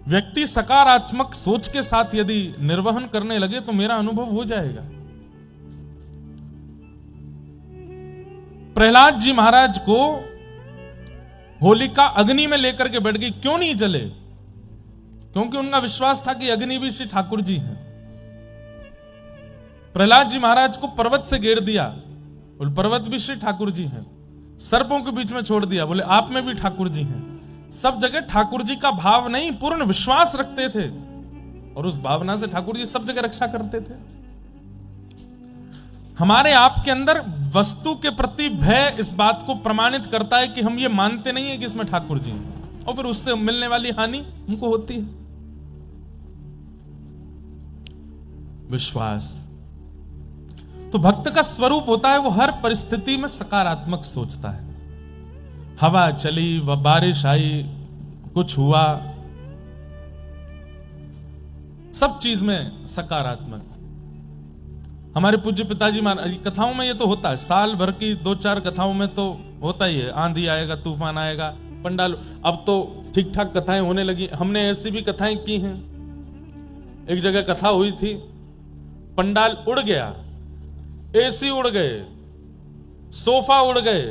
व्यक्ति सकारात्मक सोच के साथ यदि निर्वहन करने लगे तो मेरा अनुभव हो जाएगा। प्रहलाद जी महाराज को होलिका अग्नि में लेकर के बैठ गई, क्यों नहीं जले? क्योंकि उनका विश्वास था कि अग्नि भी श्री ठाकुर जी हैं। प्रहलाद जी महाराज को पर्वत से घेर दिया, बोले पर्वत भी श्री ठाकुर जी हैं। सर्पों के बीच में छोड़ दिया, बोले आप में भी ठाकुर जी हैं। सब जगह ठाकुर जी का भाव नहीं, पूर्ण विश्वास रखते थे और उस भावना से ठाकुर जी सब जगह रक्षा करते थे। हमारे आपके अंदर वस्तु के प्रति भय इस बात को प्रमाणित करता है कि हम ये मानते नहीं है कि इसमें ठाकुर जी हैं, और फिर उससे मिलने वाली हानि हमको होती है। विश्वास तो भक्त का स्वरूप होता है, वो हर परिस्थिति में सकारात्मक सोचता है। हवा चली, वह बारिश आई, कुछ हुआ, सब चीज में सकारात्मक। हमारे पूज्य पिताजी महाराज कथाओं में ये तो होता है, साल भर की 2-4 कथाओं में तो होता ही है, आंधी आएगा, तूफान आएगा, पंडाल। अब तो ठीक ठाक कथाएं होने लगी। हमने ऐसी भी कथाएं की हैं। एक जगह कथा हुई थी, पंडाल उड़ गया, एसी उड़ गए, सोफा उड़ गए,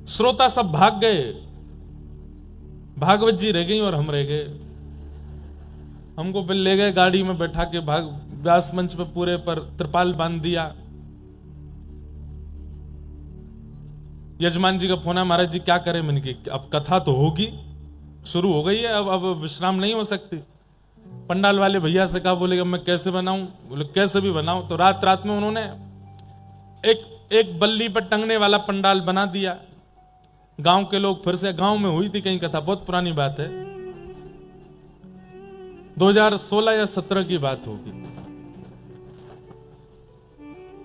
श्रोता सब भाग गए, भागवत जी रह गई और हम रह गए। हमको फिर ले गए गाड़ी में बैठा के, व्यास मंच पे पूरे पर त्रिपाल बांध दिया। यजमान जी का फोन है, महाराज जी क्या करें? मैंने कहा अब कथा तो होगी, शुरू हो गई है, अब विश्राम नहीं हो सकती। पंडाल वाले भैया से कहा, बोले मैं कैसे बनाऊं? बोले कैसे भी बनाओ। तो रात में उन्होंने एक बल्ली पर टंगने वाला पंडाल बना दिया। गांव के लोग फिर से, गांव में हुई थी कहीं कथा, बहुत पुरानी बात है, 2016 या 17 की बात होगी।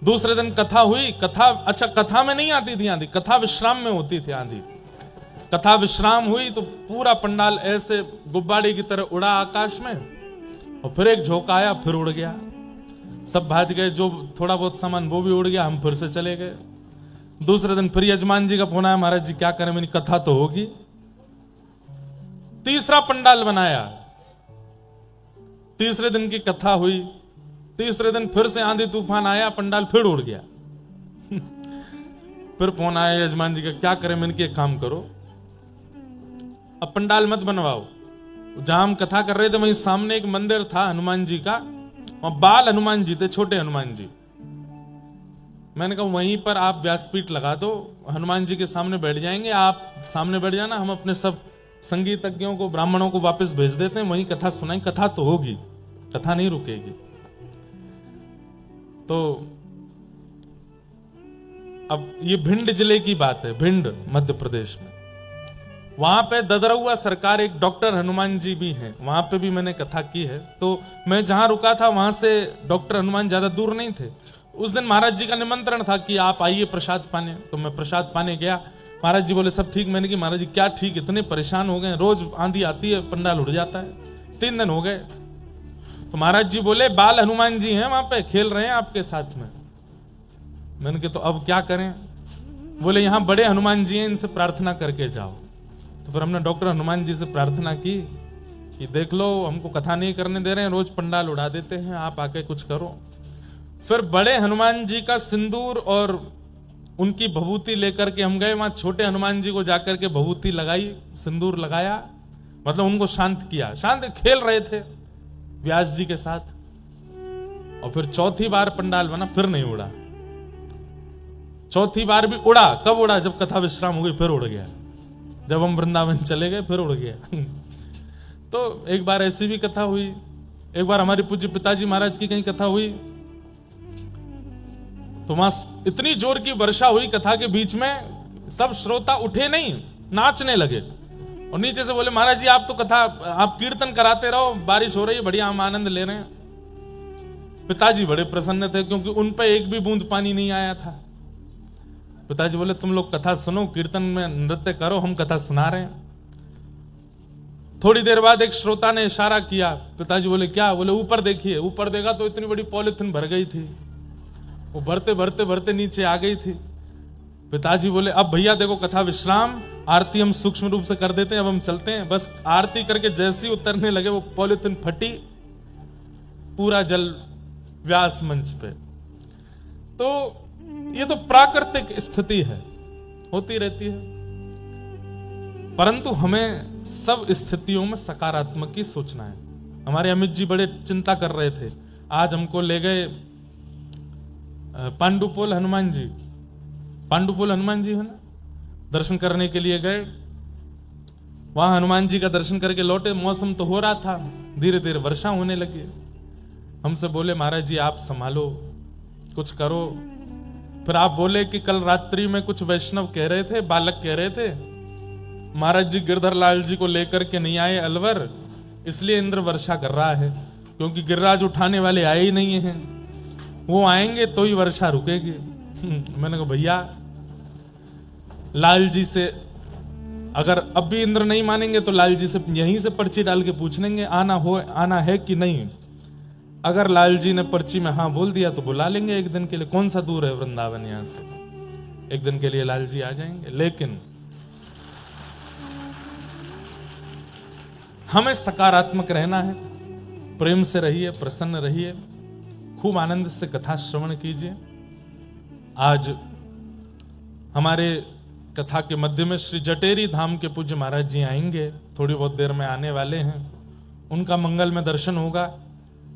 दूसरे दिन कथा हुई। अच्छा कथा में नहीं आती थी आंधी, कथा विश्राम में होती थी आंधी। कथा विश्राम हुई तो पूरा पंडाल ऐसे गुब्बारे की तरह उड़ा आकाश में, और फिर एक झोंका आया, फिर उड़ गया। सब भाज गए, जो थोड़ा बहुत सामान वो भी उड़ गया, हम फिर से चले गए। दूसरे दिन फिर यजमान जी का फोन आया, महाराज जी क्या करें? मेरी कथा तो होगी। तीसरा पंडाल बनाया, तीसरे दिन की कथा हुई। तीसरे दिन फिर से आंधी तूफान आया, पंडाल फिर उड़ गया। फिर फोन आया यजमान जी का, क्या करें? मैंने कहा एक काम करो, अब पंडाल मत बनवाओ। जहां हम कथा कर रहे थे वहीं सामने एक मंदिर था हनुमान जी का, वहां बाल हनुमान जी थे, छोटे हनुमान जी। मैंने कहा वहीं पर आप व्यासपीठ लगा दो, हनुमान जी के सामने बैठ जाएंगे, आप सामने बैठ जाना, हम अपने सब संगीतज्ञों को, ब्राह्मणों को वापस भेज देते हैं, वहीं कथा सुनाई, कथा तो होगी, कथा नहीं रुकेगी। तो अब ये भिंड जिले की बात है, भिंड मध्य प्रदेश में। वहां पे ददरौआ सरकार एक डॉक्टर हनुमान जी भी हैं, वहां पे भी मैंने कथा की है। तो मैं जहां रुका था वहां से डॉक्टर हनुमान ज्यादा दूर नहीं थे। उस दिन महाराज जी का निमंत्रण था कि आप आइए प्रसाद पाने, तो मैं प्रसाद पाने गया। महाराज जी बोले सब ठीक? मैंने कहा महाराज जी क्या ठीक, इतने परेशान हो गए, रोज आंधी आती है, पंडाल उड़ जाता है, 3 दिन हो गए। तो महाराज जी बोले बाल हनुमान जी हैं वहां पे, खेल रहे हैं आपके साथ में। मैंने कहा तो अब क्या करें? बोले यहाँ बड़े हनुमान जी हैं, इनसे प्रार्थना करके जाओ। तो फिर हमने डॉक्टर हनुमान जी से प्रार्थना की कि देख लो हमको कथा नहीं करने दे रहे हैं, रोज पंडाल उड़ा देते हैं, आप आके कुछ करो। फिर बड़े हनुमान जी का सिंदूर और उनकी भभूति लेकर के हम गए वहां, छोटे हनुमान जी को जाकर के भभूति लगाई, सिंदूर लगाया, मतलब उनको शांत किया। शांत खेल रहे थे व्यास जी के साथ। और फिर चौथी बार पंडाल बना, फिर नहीं उड़ा। चौथी बार भी उड़ा, कब उड़ा? जब कथा विश्राम हो गई, फिर उड़ गया। जब हम वृंदावन चले गए फिर उड़ गया। तो एक बार ऐसी भी कथा हुई। एक बार हमारे पूज्य पिताजी महाराज की कहीं कथा हुई, तो वहां इतनी जोर की वर्षा हुई कथा के बीच में, सब श्रोता उठे नहीं, नाचने लगे। और नीचे से बोले महाराज जी आप तो कथा, आप कीर्तन कराते रहो, बारिश हो रही है, बढ़िया हम आनंद ले रहे हैं। पिताजी बड़े प्रसन्न थे क्योंकि उन पे एक भी बूंद पानी नहीं आया था। पिताजी बोले तुम लोग कथा सुनो, कीर्तन में नृत्य करो, हम कथा सुना रहे हैं। थोड़ी देर बाद एक श्रोता ने इशारा किया। पिताजी बोले क्या? बोले ऊपर देखिए। ऊपर देखा तो इतनी बड़ी पॉलिथीन भर गई थी, वो भरते भरते भरते नीचे आ गई थी। पिताजी बोले अब भैया देखो कथा विश्राम, आरती हम सूक्ष्म रूप से कर देते हैं, अब हम चलते हैं। बस आरती करके जैसे ही उतरने लगे वो पॉलिथीन फटी, पूरा जल व्यास मंच पे। तो ये तो प्राकृतिक स्थिति है, होती रहती है। परंतु हमें सब स्थितियों में सकारात्मक ही सोचना है। हमारे अमित जी बड़े चिंता कर रहे थे, आज हमको ले गए पांडुपोल हनुमान जी, पांडुपोल हनुमान जी है ना, दर्शन करने के लिए गए। वहां हनुमान जी का दर्शन करके लौटे, मौसम तो हो रहा था, धीरे धीरे वर्षा होने लगी। हमसे बोले महाराज जी आप संभालो, कुछ करो। फिर आप बोले कि कल रात्रि में कुछ वैष्णव कह रहे थे, बालक कह रहे थे महाराज जी गिरधर लाल जी को लेकर के नहीं आए अलवर, इसलिए इंद्र वर्षा कर रहा है, क्योंकि गिरिराज उठाने वाले आए ही नहीं हैं, वो आएंगे तो ही वर्षा रुकेगी। मैंने कहा भैया लाल जी से अगर अब भी इंद्र नहीं मानेंगे तो लाल जी से यहीं से पर्ची डाल के पूछ लेंगे आना है कि नहीं। अगर लाल जी ने पर्ची में हाँ बोल दिया तो बुला लेंगे एक दिन के लिए, कौन सा दूर है वृंदावन यहां से, एक दिन के लिए लाल जी आ जाएंगे। लेकिन हमें सकारात्मक रहना है, प्रेम से रहिए, प्रसन्न रहिए, खूब आनंद से कथा श्रवण कीजिए। आज हमारे कथा के मध्य में श्री जटेरी धाम के पूज्य महाराज जी आएंगे, थोड़ी बहुत देर में आने वाले हैं। उनका मंगल में दर्शन होगा।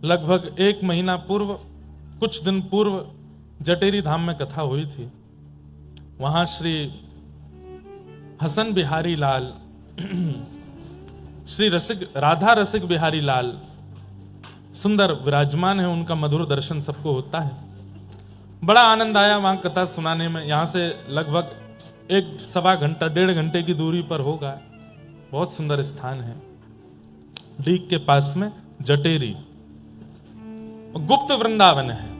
लगभग 1 महीना पूर्व, कुछ दिन पूर्व जटेरी धाम में कथा हुई थी। वहां श्री हसन बिहारी लाल श्री राधा रसिक बिहारी लाल सुंदर विराजमान है, उनका मधुर दर्शन सबको होता है। बड़ा आनंद आया वहां कथा सुनाने में। यहां से लगभग 1-1.25 घंटा 1.5 घंटे की दूरी पर होगा। बहुत सुंदर स्थान है, डीग के पास में जटेरी, गुप्त वृंदावन है।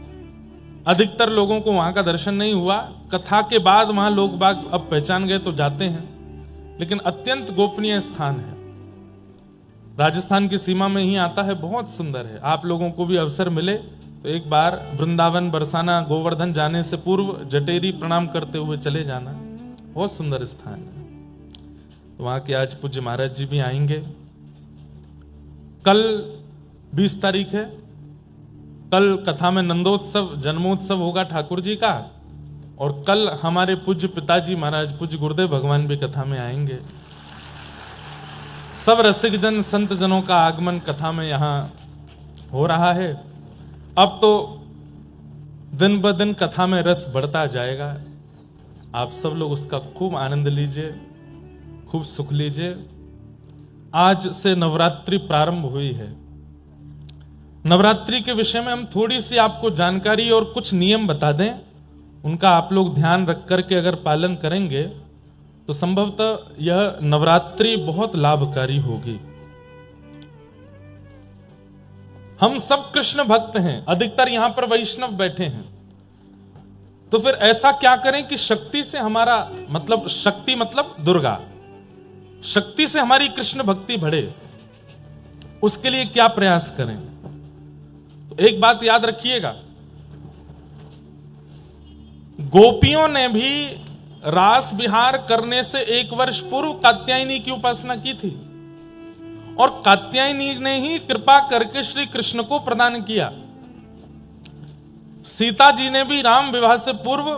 अधिकतर लोगों को वहां का दर्शन नहीं हुआ, कथा के बाद वहां लोग बाग अब पहचान गए तो जाते हैं, लेकिन अत्यंत गोपनीय स्थान है। राजस्थान की सीमा में ही आता है, बहुत सुंदर है। आप लोगों को भी अवसर मिले तो एक बार वृंदावन, बरसाना, गोवर्धन जाने से पूर्व जटेरी प्रणाम करते हुए चले जाना, बहुत सुंदर स्थान है। वहां के आज पूज्य महाराज जी भी आएंगे। कल 20 तारीख है, कल कथा में नंदोत्सव जन्मोत्सव होगा ठाकुर जी का, और कल हमारे पूज्य पिताजी महाराज पूज्य गुरुदेव भगवान भी कथा में आएंगे। सब रसिक जन संत जनों का आगमन कथा में यहां हो रहा है। अब तो दिन ब दिन कथा में रस बढ़ता जाएगा। आप सब लोग उसका खूब आनंद लीजिए, खूब सुख लीजिए। आज से नवरात्रि प्रारंभ हुई है। नवरात्रि के विषय में हम थोड़ी सी आपको जानकारी और कुछ नियम बता दें, उनका आप लोग ध्यान रख करके अगर पालन करेंगे तो संभवतः यह नवरात्रि बहुत लाभकारी होगी। हम सब कृष्ण भक्त हैं, अधिकतर यहां पर वैष्णव बैठे हैं, तो फिर ऐसा क्या करें कि शक्ति से हमारा मतलब, शक्ति मतलब दुर्गा, शक्ति से हमारी कृष्ण भक्ति बढ़े, उसके लिए क्या प्रयास करें। तो एक बात याद रखिएगा, गोपियों ने भी रास विहार करने से 1 वर्ष पूर्व कात्यायनी की उपासना की थी, और कात्यायनी ने ही कृपा करके श्री कृष्ण को प्रदान किया। सीता जी ने भी राम विवाह से पूर्व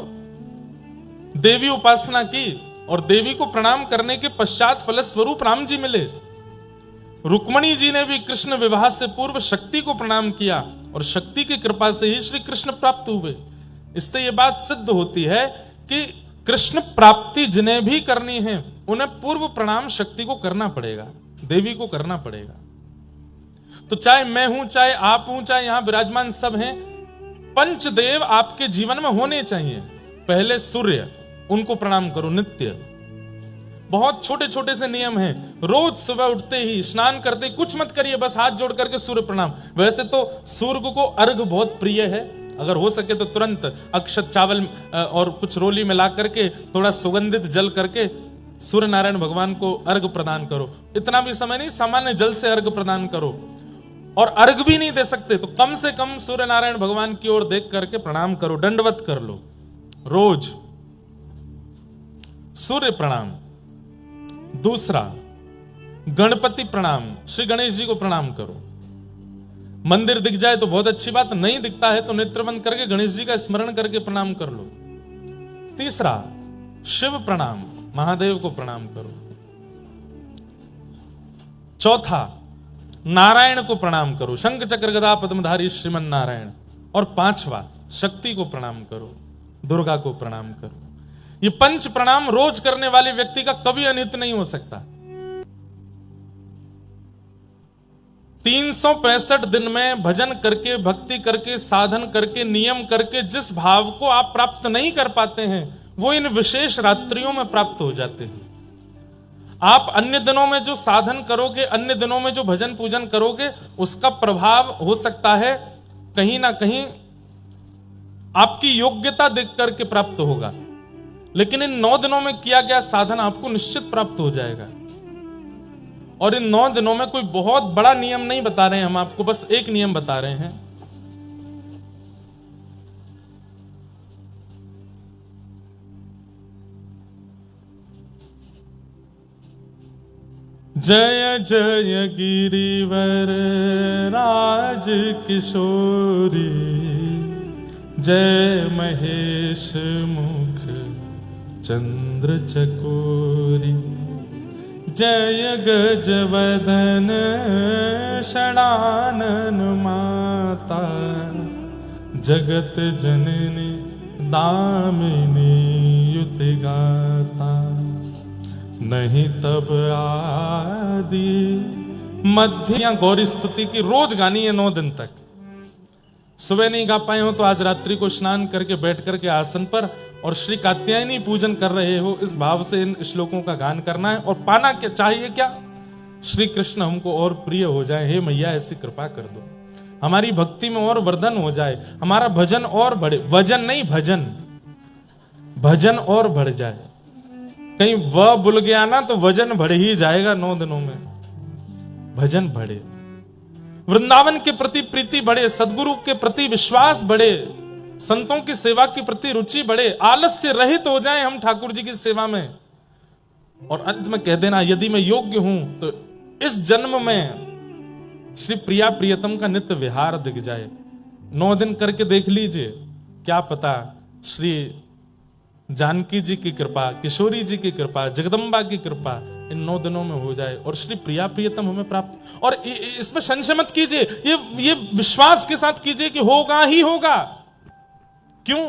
देवी उपासना की, और देवी को प्रणाम करने के पश्चात फलस्वरूप राम जी मिले। रुक्मणी जी ने भी कृष्ण विवाह से पूर्व शक्ति को प्रणाम किया, और शक्ति की कृपा से ही श्री कृष्ण प्राप्त हुए। इससे यह बात सिद्ध होती है कि कृष्ण प्राप्ति जिन्हें भी करनी है उन्हें पूर्व प्रणाम शक्ति को करना पड़ेगा, देवी को करना पड़ेगा। तो चाहे मैं हूं, चाहे आप हूं, चाहे यहां विराजमान सब हैं, पंचदेव आपके जीवन में होने चाहिए। पहले सूर्य, उनको प्रणाम करो नित्य। बहुत छोटे छोटे से नियम हैं। रोज सुबह उठते ही स्नान करते ही कुछ मत करिए, बस हाथ जोड़ करके सूर्य प्रणाम। वैसे तो सूर्य को अर्घ बहुत प्रिय है, अगर हो सके तो तुरंत अक्षत चावल और कुछ रोली मिला करके थोड़ा सुगंधित जल करके सूर्य नारायण भगवान को अर्घ प्रदान करो। इतना भी समय नहीं, सामान्य जल से अर्घ प्रदान करो। और अर्घ भी नहीं दे सकते तो कम से कम सूर्य नारायण भगवान की ओर देख करके प्रणाम करो, दंडवत कर लो रोज। सूर्य प्रणाम दूसरा, गणपति प्रणाम, श्री गणेश जी को प्रणाम करो। मंदिर दिख जाए तो बहुत अच्छी बात, नहीं दिखता है तो नेत्र बंद करके गणेश जी का स्मरण करके प्रणाम कर लो। तीसरा, शिव प्रणाम, महादेव को प्रणाम करो। चौथा, नारायण को प्रणाम करो, शंख चक्र गदा पद्मधारी श्रीमन नारायण। और पांचवा, शक्ति को प्रणाम करो, दुर्गा को प्रणाम करो। ये पंच प्रणाम रोज करने वाले व्यक्ति का कभी अनित नहीं हो सकता। 365 दिन में भजन करके, भक्ति करके, साधन करके, नियम करके जिस भाव को आप प्राप्त नहीं कर पाते हैं, वो इन विशेष रात्रियों में प्राप्त हो जाते हैं। आप अन्य दिनों में जो साधन करोगे, अन्य दिनों में जो भजन पूजन करोगे, उसका प्रभाव हो सकता है कहीं ना कहीं आपकी योग्यता देख करके प्राप्त होगा, लेकिन इन 9 दिनों में किया गया साधन आपको निश्चित प्राप्त हो जाएगा। और इन 9 दिनों में कोई बहुत बड़ा नियम नहीं बता रहे हैं हम आपको, बस एक नियम बता रहे हैं। जय जय गिरिवर राज किशोरी, जय महेश मुख चंद्र चकोरी, जय गजवदन षडानन माता, जगत जननी दामिनी युति गाता। नहीं तब आदि मध्य या गौरी स्तुति की रोज गानी है 9 दिन तक। सुबह नहीं गा पाए हो तो आज रात्रि को स्नान करके बैठ करके आसन पर और श्री कात्यायनी पूजन कर रहे हो, इस भाव से इन श्लोकों का गान करना है। और पाना क्या चाहिए? क्या? श्री कृष्ण हमको और प्रिय हो जाए, हे मैया ऐसी कृपा कर दो, हमारी भक्ति में और वर्धन हो जाए, हमारा भजन और बढ़े, वजन नहीं भजन, भजन और बढ़ जाए। कहीं वह भूल गया ना तो वजन बढ़ ही जाएगा 9 दिनों में, भजन बढ़े, वृंदावन के प्रति प्रीति बढ़े, सदगुरु के प्रति विश्वास बढ़े, संतों की सेवा के प्रति रुचि बढ़े, आलस्य रहित हो जाएं हम ठाकुर जी की सेवा में। और अंत में कह देना, यदि मैं योग्य हूं तो इस जन्म में श्री प्रिया प्रियतम का नित्य विहार दिख जाए। 9 दिन करके देख लीजिए, क्या पता श्री जानकी जी की कृपा, किशोरी जी की कृपा, जगदम्बा की कृपा इन 9 दिनों में हो जाए और श्री प्रिया प्रियतम हमें प्राप्त। और इसमें संशय मत कीजिए, ये विश्वास के साथ कीजिए कि होगा ही होगा। क्यों?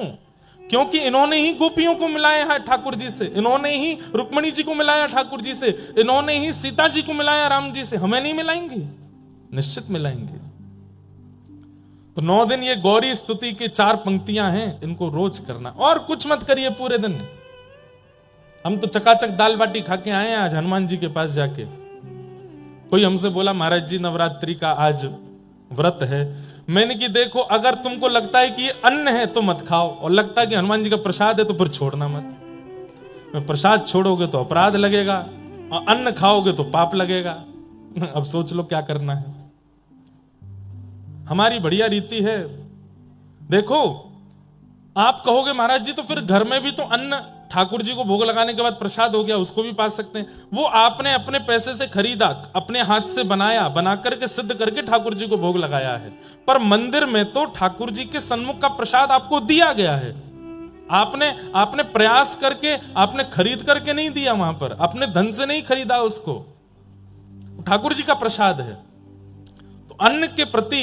क्योंकि इन्होंने ही गोपियों को मिलाया है ठाकुर जी से, इन्होंने ही रुक्मणी जी को मिलाया ठाकुर जी से, इन्होंने ही सीता जी को मिलाया राम जी से। हमें नहीं मिलाएंगे? निश्चित मिलाएंगे। तो 9 दिन ये गौरी स्तुति की 4 पंक्तियां हैं, इनको रोज करना और कुछ मत करिए पूरे दिन। हम तो चकाचक दाल बाटी खा के आए हैं आज हनुमान जी के पास जाके। कोई हमसे बोला महाराज जी नवरात्रि का आज व्रत है। मैंने कि देखो, अगर तुमको लगता है कि ये अन्न है तो मत खाओ, और लगता है कि हनुमान जी का प्रसाद है तो फिर छोड़ना मत। मैं प्रसाद छोड़ोगे तो अपराध लगेगा और अन्न खाओगे तो पाप लगेगा। अब सोच लो क्या करना है। हमारी बढ़िया रीति है। देखो, आप कहोगे महाराज जी तो फिर घर में भी तो अन्न ठाकुर जी को भोग लगाने के बाद प्रसाद हो गया, उसको भी पा सकते हैं। वो आपने अपने पैसे से खरीदा, अपने हाथ से बनाया, बना करके सिद्ध करके ठाकुर जी को भोग लगाया है। पर मंदिर में तो ठाकुर जी के सन्मुख का प्रसाद आपको दिया गया है। आपने प्रयास करके, आपने खरीद करके नहीं दिया, वहां पर अपने धन से नहीं खरीदा उसको, ठाकुर जी का प्रसाद है। तो अन्न के प्रति,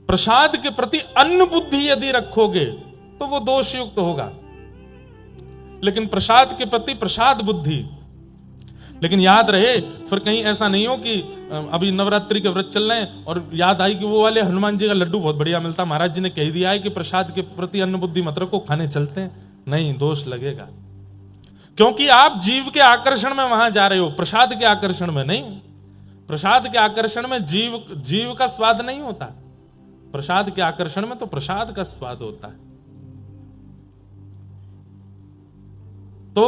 प्रसाद के प्रति अन्न बुद्धि यदि रखोगे तो वो दोषयुक्त होगा, लेकिन प्रसाद के प्रति प्रसाद बुद्धि। लेकिन याद रहे, फिर कहीं ऐसा नहीं हो कि अभी नवरात्रि के व्रत चल रहे हैं और याद आई कि वो वाले हनुमान जी का लड्डू बहुत बढ़िया मिलता, महाराज जी ने कह दिया है कि प्रसाद के प्रति अन्न बुद्धि मत रखो, खाने चलते हैं। नहीं, दोष लगेगा, क्योंकि आप जीव के आकर्षण में वहां जा रहे हो, प्रसाद के आकर्षण में नहीं। प्रसाद के आकर्षण में जीव का स्वाद नहीं होता, प्रसाद के आकर्षण में तो प्रसाद का स्वाद होता है। तो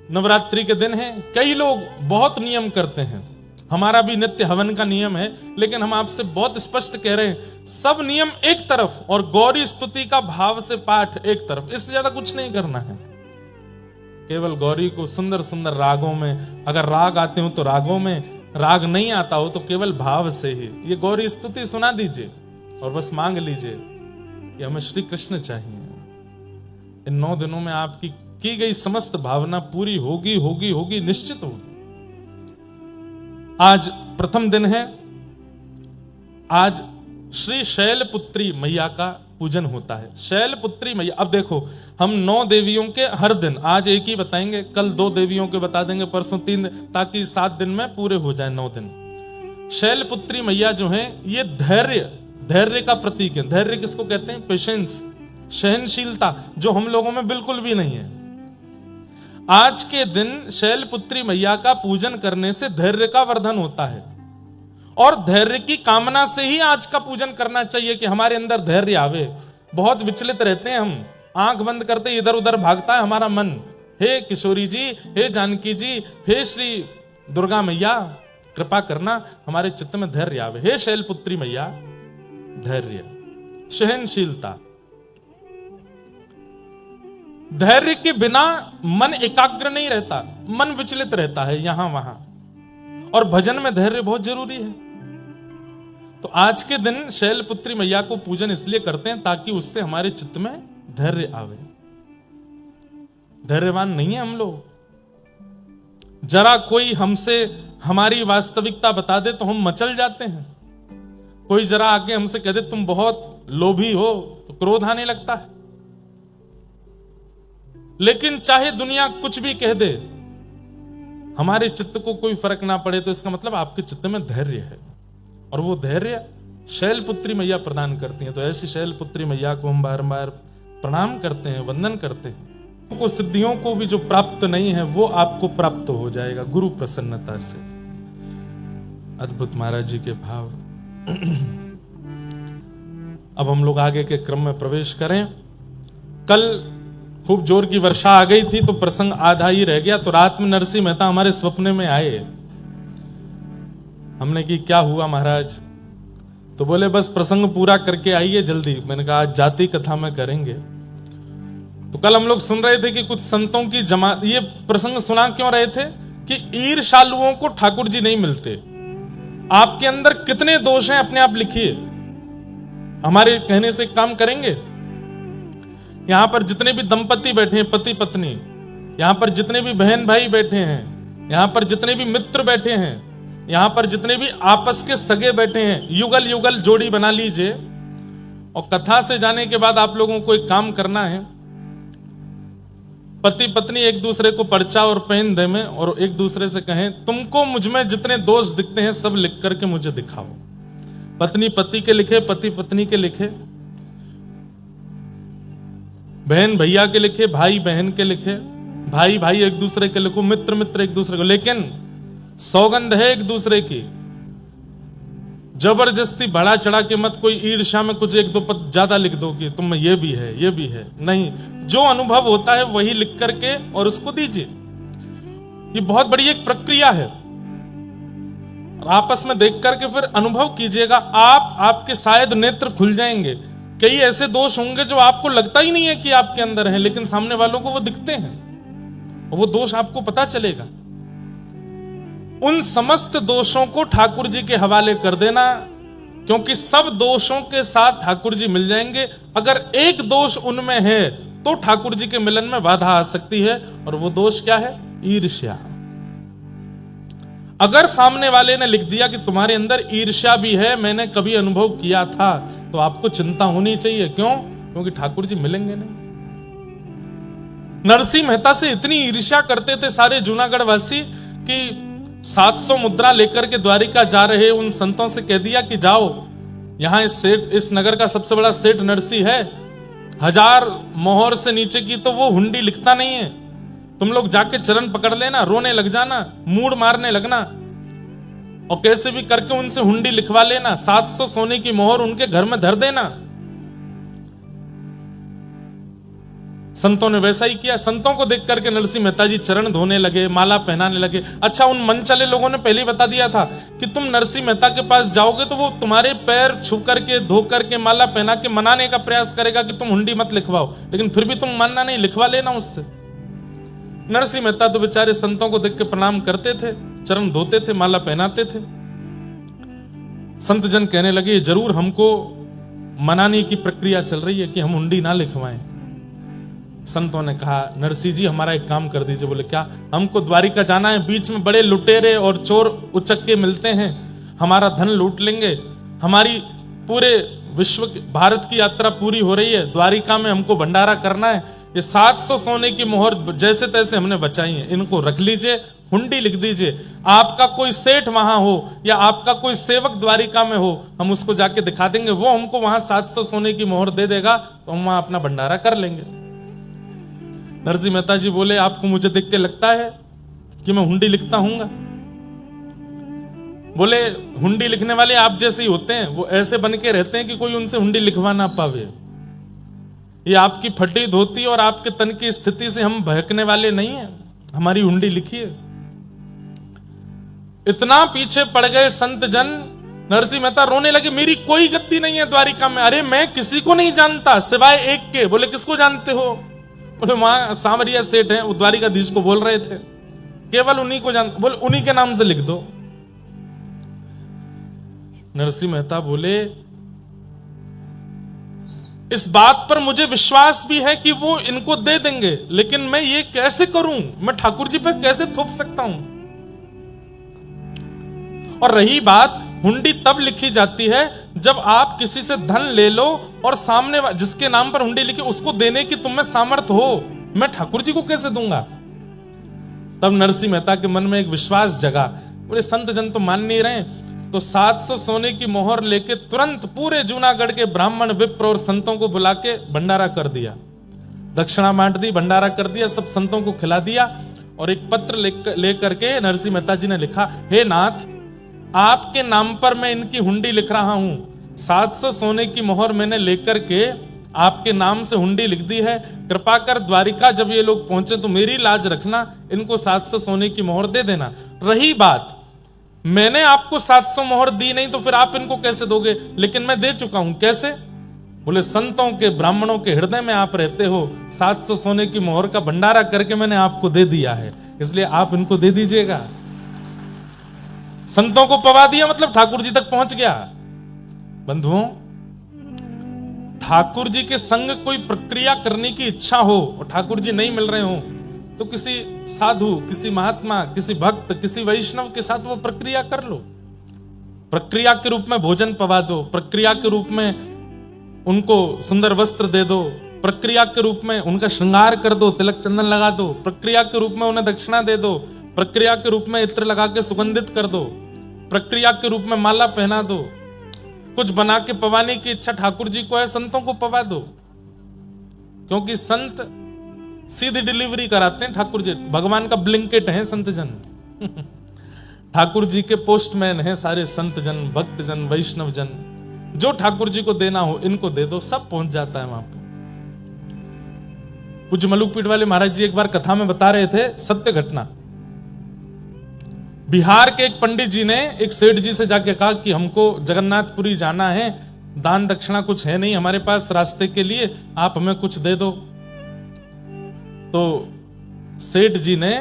नवरात्रि के दिन है, कई लोग बहुत नियम करते हैं, हमारा भी नित्य हवन का नियम है, लेकिन हम आपसे बहुत स्पष्ट कह रहे हैं, सब नियम एक तरफ और गौरी स्तुति का भाव से पाठ एक तरफ, इससे ज्यादा कुछ नहीं करना है। केवल गौरी को सुंदर सुंदर रागों में, अगर राग आते हो तो रागों में, राग नहीं आता हो तो केवल भाव से ही ये गौरी स्तुति सुना दीजिए और बस मांग लीजिए कि हमें श्री कृष्ण चाहिए। इन 9 दिनों में आपकी की गई समस्त भावना पूरी होगी होगी होगी, निश्चित होगी। आज प्रथम दिन है, आज श्री शैलपुत्री मैया का पूजन होता है। शैलपुत्री मैया, अब देखो हम 9 देवियों के हर दिन, आज एक ही बताएंगे, कल 2 देवियों के बता देंगे, परसों 3, ताकि 7 दिन में पूरे हो जाए 9 दिन। शैलपुत्री मैया जो है ये धैर्य का प्रतीक है। धैर्य किसको कहते हैं? पेशेंस, सहनशीलता, जो हम लोगों में बिल्कुल भी नहीं है। आज के दिन शैलपुत्री मैया का पूजन करने से धैर्य का वर्धन होता है और धैर्य की कामना से ही आज का पूजन करना चाहिए कि हमारे अंदर धैर्य आवे। बहुत विचलित रहते हैं हम, आंख बंद करते इधर उधर भागता है हमारा मन। हे किशोरी जी, हे जानकी जी, हे श्री दुर्गा मैया, कृपा करना हमारे चित्त में धैर्य आवे। हे शैलपुत्री मैया, धैर्य, सहनशीलता। धैर्य के बिना मन एकाग्र नहीं रहता, मन विचलित रहता है यहां वहां, और भजन में धैर्य बहुत जरूरी है। तो आज के दिन शैलपुत्री मैया को पूजन इसलिए करते हैं ताकि उससे हमारे चित्त में धैर्य आवे। धैर्यवान नहीं है हम लोग। जरा कोई हमसे हमारी वास्तविकता बता दे तो हम मचल जाते हैं। कोई जरा आके हमसे कह दे तुम बहुत लोभी हो तो क्रोध आने लगता है। लेकिन चाहे दुनिया कुछ भी कह दे, हमारे चित्त को कोई फर्क ना पड़े, तो इसका मतलब आपके चित्त में धैर्य है, और वो धैर्य शैलपुत्री मैया प्रदान करती हैं। तो ऐसी शैलपुत्री मैया को हम बार बार प्रणाम करते हैं, वंदन करते हैं। को सिद्धियों को भी जो प्राप्त नहीं है वो आपको प्राप्त हो जाएगा गुरु प्रसन्नता से। अद्भुत महाराज जी के भाव। अब हम लोग आगे के क्रम में प्रवेश करें। कल खूब जोर की वर्षा आ गई थी तो प्रसंग आधा ही रह गया। तो रात में नरसिंह मेहता हमारे सपने में आए। हमने कि क्या हुआ महाराज? तो बोले बस प्रसंग पूरा करके आइए जल्दी। मैंने कहा आज जाति कथा में करेंगे। तो कल हम लोग सुन रहे थे कि कुछ संतों की जमात, ये प्रसंग सुना क्यों रहे थे कि ईर्ष्यालुओं को ठाकुर जी नहीं मिलते। आपके अंदर कितने दोष हैं अपने आप लिखिए। हमारे कहने से काम करेंगे। यहां पर जितने भी दंपति बैठे हैं, पति पत्नी, यहां पर जितने भी बहन भाई बैठे हैं, यहां पर जितने भी मित्र बैठे हैं, यहां पर जितने भी आपस के सगे बैठे हैं, युगल युगल जोड़ी बना लीजिए। और कथा से जाने के बाद आप लोगों को एक काम करना है। पति पत्नी एक दूसरे को पर्चा और पेन दे में और एक दूसरे से कहें तुमको मुझ में जितने दोष दिखते हैं सब लिख करके मुझे दिखाओ। पत्नी पति के लिखे, पति पत्नी के लिखे, बहन भैया के लिखे, भाई बहन के लिखे, भाई भाई एक दूसरे के लिखो, मित्र मित्र एक दूसरे को। लेकिन सौगंध है एक दूसरे की, जबरदस्ती बढ़ा चढ़ा के मत कोई ईर्ष्या में कुछ 1-2 पद ज्यादा लिख दो कि तुम में ये भी है ये भी है। नहीं, जो अनुभव होता है वही लिख करके और उसको दीजिए। ये बहुत बड़ी एक प्रक्रिया है। आपस में देख करके फिर अनुभव कीजिएगा। आपके शायद नेत्र खुल जाएंगे। कई ऐसे दोष होंगे जो आपको लगता ही नहीं है कि आपके अंदर है, लेकिन सामने वालों को वो दिखते हैं और वो दोष आपको पता चलेगा। उन समस्त दोषों को ठाकुर जी के हवाले कर देना, क्योंकि सब दोषों के साथ ठाकुर जी मिल जाएंगे। अगर एक दोष उनमें है तो ठाकुर जी के मिलन में बाधा आ सकती है, और वो दोष क्या है? ईर्ष्या। अगर सामने वाले ने लिख दिया कि तुम्हारे अंदर ईर्ष्या भी है, मैंने कभी अनुभव किया था, तो आपको चिंता होनी चाहिए। क्यों? क्योंकि ठाकुर जी मिलेंगे नहीं। नरसिंह मेहता से इतनी ईर्ष्या करते थे सारे जूनागढ़ वासी कि 700 मुद्रा लेकर के द्वारिका जा रहे उन संतों से कह दिया कि जाओ, यहां इस नगर का सबसे बड़ा सेठ नरसिंह है, 1000 मोहर से नीचे की तो वो हुंडी लिखता नहीं है। तुम लोग जाके चरण पकड़ लेना, रोने लग जाना, मूड मारने लगना, और कैसे भी करके उनसे हुंडी लिखवा लेना। 700 सोने की मोहर उनके घर में धर देना। संतों ने वैसा ही किया। संतों को देख करके नरसिंह मेहता जी चरण धोने लगे, माला पहनाने लगे। अच्छा, उन मन चले लोगों ने पहले ही बता दिया था कि तुम नरसिंह मेहता के पास जाओगे तो वो तुम्हारे पैर छू करके, धो करके, माला पहना के मनाने का प्रयास करेगा कि तुम हुंडी मत लिखवाओ, लेकिन फिर भी तुम मानना नहीं, लिखवा लेना उससे। नरसिंह मेहता तो बेचारे संतों को देख के प्रणाम करते थे, चरण धोते थे, माला पहनाते थे। संत जन कहने लगे जरूर हमको मनाने की प्रक्रिया चल रही है कि हम हुंडी ना लिखवाएं। संतों ने कहा नरसिंह जी हमारा एक काम कर दीजिए। बोले क्या? हमको द्वारिका जाना है, बीच में बड़े लुटेरे और चोर उचक्के मिलते हैं, हमारा धन लूट लेंगे, हमारी पूरे विश्व भारत की यात्रा पूरी हो रही है, द्वारिका में हमको भंडारा करना है, ये 700 सोने की मोहर जैसे तैसे हमने बचाई है, इनको रख लीजिए, हुंडी लिख दीजिए। आपका कोई सेठ वहां हो या आपका कोई सेवक द्वारिका में हो, हम उसको जाके दिखा देंगे, वो हमको वहां 700 सोने की मोहर दे देगा, तो हम वहां अपना भंडारा कर लेंगे। नरसिंह मेहता जी बोले आपको मुझे देख के लगता है कि मैं हुंडी लिखता हूंगा? बोले हुंडी लिखने वाले आप जैसे ही होते हैं, वो ऐसे बन के रहते हैं कि कोई उनसे हुंडी लिखवा ना पावे। ये आपकी फटी धोती और आपके तन की स्थिति से हम बहकने वाले नहीं हैं, हमारी हुंडी लिखिए। इतना पीछे पड़ गए संत जन, नरसिंह मेहता रोने लगे मेरी कोई गद्दी नहीं है द्वारिका में। अरे मैं किसी को नहीं जानता सिवाय एक के। बोले किसको जानते हो? बोले वहां सांवरिया सेठ हैं, वो द्वारिकाधीश को बोल रहे थे, केवल उन्हीं को जानते। बोले उन्हीं के नाम से लिख दो। नरसिंह मेहता बोले इस बात पर मुझे विश्वास भी है कि वो इनको दे देंगे, लेकिन मैं ये कैसे करूं? मैं ठाकुर जी पे कैसे थोप सकता हूं? और रही बात, हुंडी तब लिखी जाती है जब आप किसी से धन ले लो और सामने जिसके नाम पर हुंडी लिखी उसको देने की तुम में सामर्थ हो। मैं ठाकुर जी को कैसे दूंगा? तब नरसिंह मेहता के मन में एक विश्वास जगा। बोले संत जन तो मान नहीं रहे, तो 700 सोने की मोहर लेके तुरंत पूरे जूनागढ़ के ब्राह्मण विप्र और संतों को बुला के भंडारा कर दिया, दक्षिणा बांट दी, भंडारा कर दिया, सब संतों को खिला दिया। और एक पत्र लेकर के नरसिंह मेहता जी ने लिखा, हे नाथ आपके नाम पर मैं इनकी हुंडी लिख रहा हूं, 700 सोने की मोहर मैंने लेकर के आपके नाम से हुंडी लिख दी है, कृपा कर द्वारिका जब ये लोग पहुंचे तो मेरी लाज रखना, इनको 700 सोने की मोहर दे देना। रही बात, मैंने आपको 700 मोहर दी नहीं तो फिर आप इनको कैसे दोगे? लेकिन मैं दे चुका हूं। कैसे? बोले संतों के ब्राह्मणों के हृदय में आप रहते हो, 700 सोने की मोहर का भंडारा करके मैंने आपको दे दिया है, इसलिए आप इनको दे दीजिएगा। संतों को पवा दिया मतलब ठाकुर जी तक पहुंच गया। बंधुओं, ठाकुर जी के संग कोई प्रक्रिया करने की इच्छा हो और ठाकुर जी नहीं मिल रहे हो, तो किसी साधु, किसी महात्मा, किसी भक्त, किसी वैष्णव के साथ वो प्रक्रिया कर लो। प्रक्रिया के रूप में भोजन पवा दो, प्रक्रिया के रूप में उनको सुंदर वस्त्र दे दो, प्रक्रिया के रूप में उनका श्रृंगार कर दो, तिलक चंदन लगा दो, प्रक्रिया के रूप में उन्हें दक्षिणा दे दो, प्रक्रिया के रूप में इत्र लगा के सुगंधित कर दो, प्रक्रिया के रूप में माला पहना दो। कुछ बना के पवाने की इच्छा ठाकुर जी को है, संतों को पवा दो, क्योंकि संत सीधी डिलीवरी कराते हैं। ठाकुर जी भगवान का ब्लिंकेट है संत जन। ठाकुर जी के पोस्टमैन हैं सारे संत जन, भक्त जन, वैष्णव जन। जो ठाकुर जी को देना हो इनको दे दो, सब पहुंच जाता है वहां पे। पूज्य मलुकपीठ वाले महाराज जी एक बार कथा में बता रहे थे सत्य घटना। बिहार के एक पंडित जी ने एक सेठ जी से जाके कहा कि हमको जगन्नाथपुरी जाना है, दान दक्षिणा कुछ है नहीं हमारे पास रास्ते के लिए, आप हमें कुछ दे दो। तो सेठ जी ने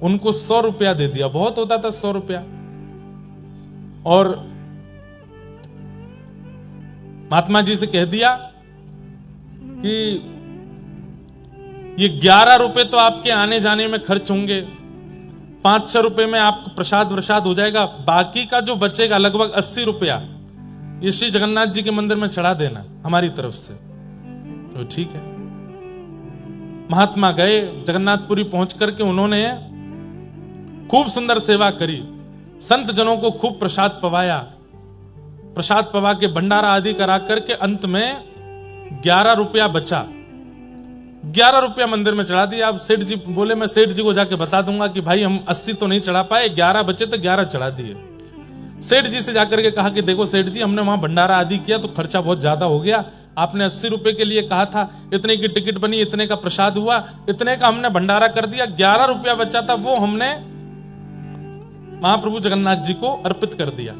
उनको 100 रुपया दे दिया, बहुत होता था 100 रुपया। और महात्मा जी से कह दिया कि ये 11 रुपए तो आपके आने जाने में खर्च होंगे, 5-6 रुपए में आपको प्रसाद हो जाएगा, बाकी का जो बचेगा लगभग 80 रुपया ये श्री जगन्नाथ जी के मंदिर में चढ़ा देना हमारी तरफ से। तो ठीक है। महात्मा गए, जगन्नाथपुरी पहुंच करके उन्होंने खूब सुंदर सेवा करी, संत जनों को खूब प्रसाद पवाया, प्रसाद पवा के भंडारा आदि करा करके अंत में 11 रुपया बचा, 11 रुपया मंदिर में चढ़ा दिया। अब सेठ जी बोले मैं सेठ जी को जाके बता दूंगा कि भाई हम 80 तो नहीं चढ़ा पाए, 11 बचे तो 11 चढ़ा दिए। सेठ जी से जाकर के कहा कि देखो सेठ जी, हमने वहां भंडारा आदि किया तो खर्चा बहुत ज्यादा हो गया, आपने 80 रुपए के लिए कहा था, इतने की टिकट बनी, इतने का प्रसाद हुआ, इतने का हमने भंडारा कर दिया, 11 रुपया बचा था वो हमने महाप्रभु जगन्नाथ जी को अर्पित कर दिया।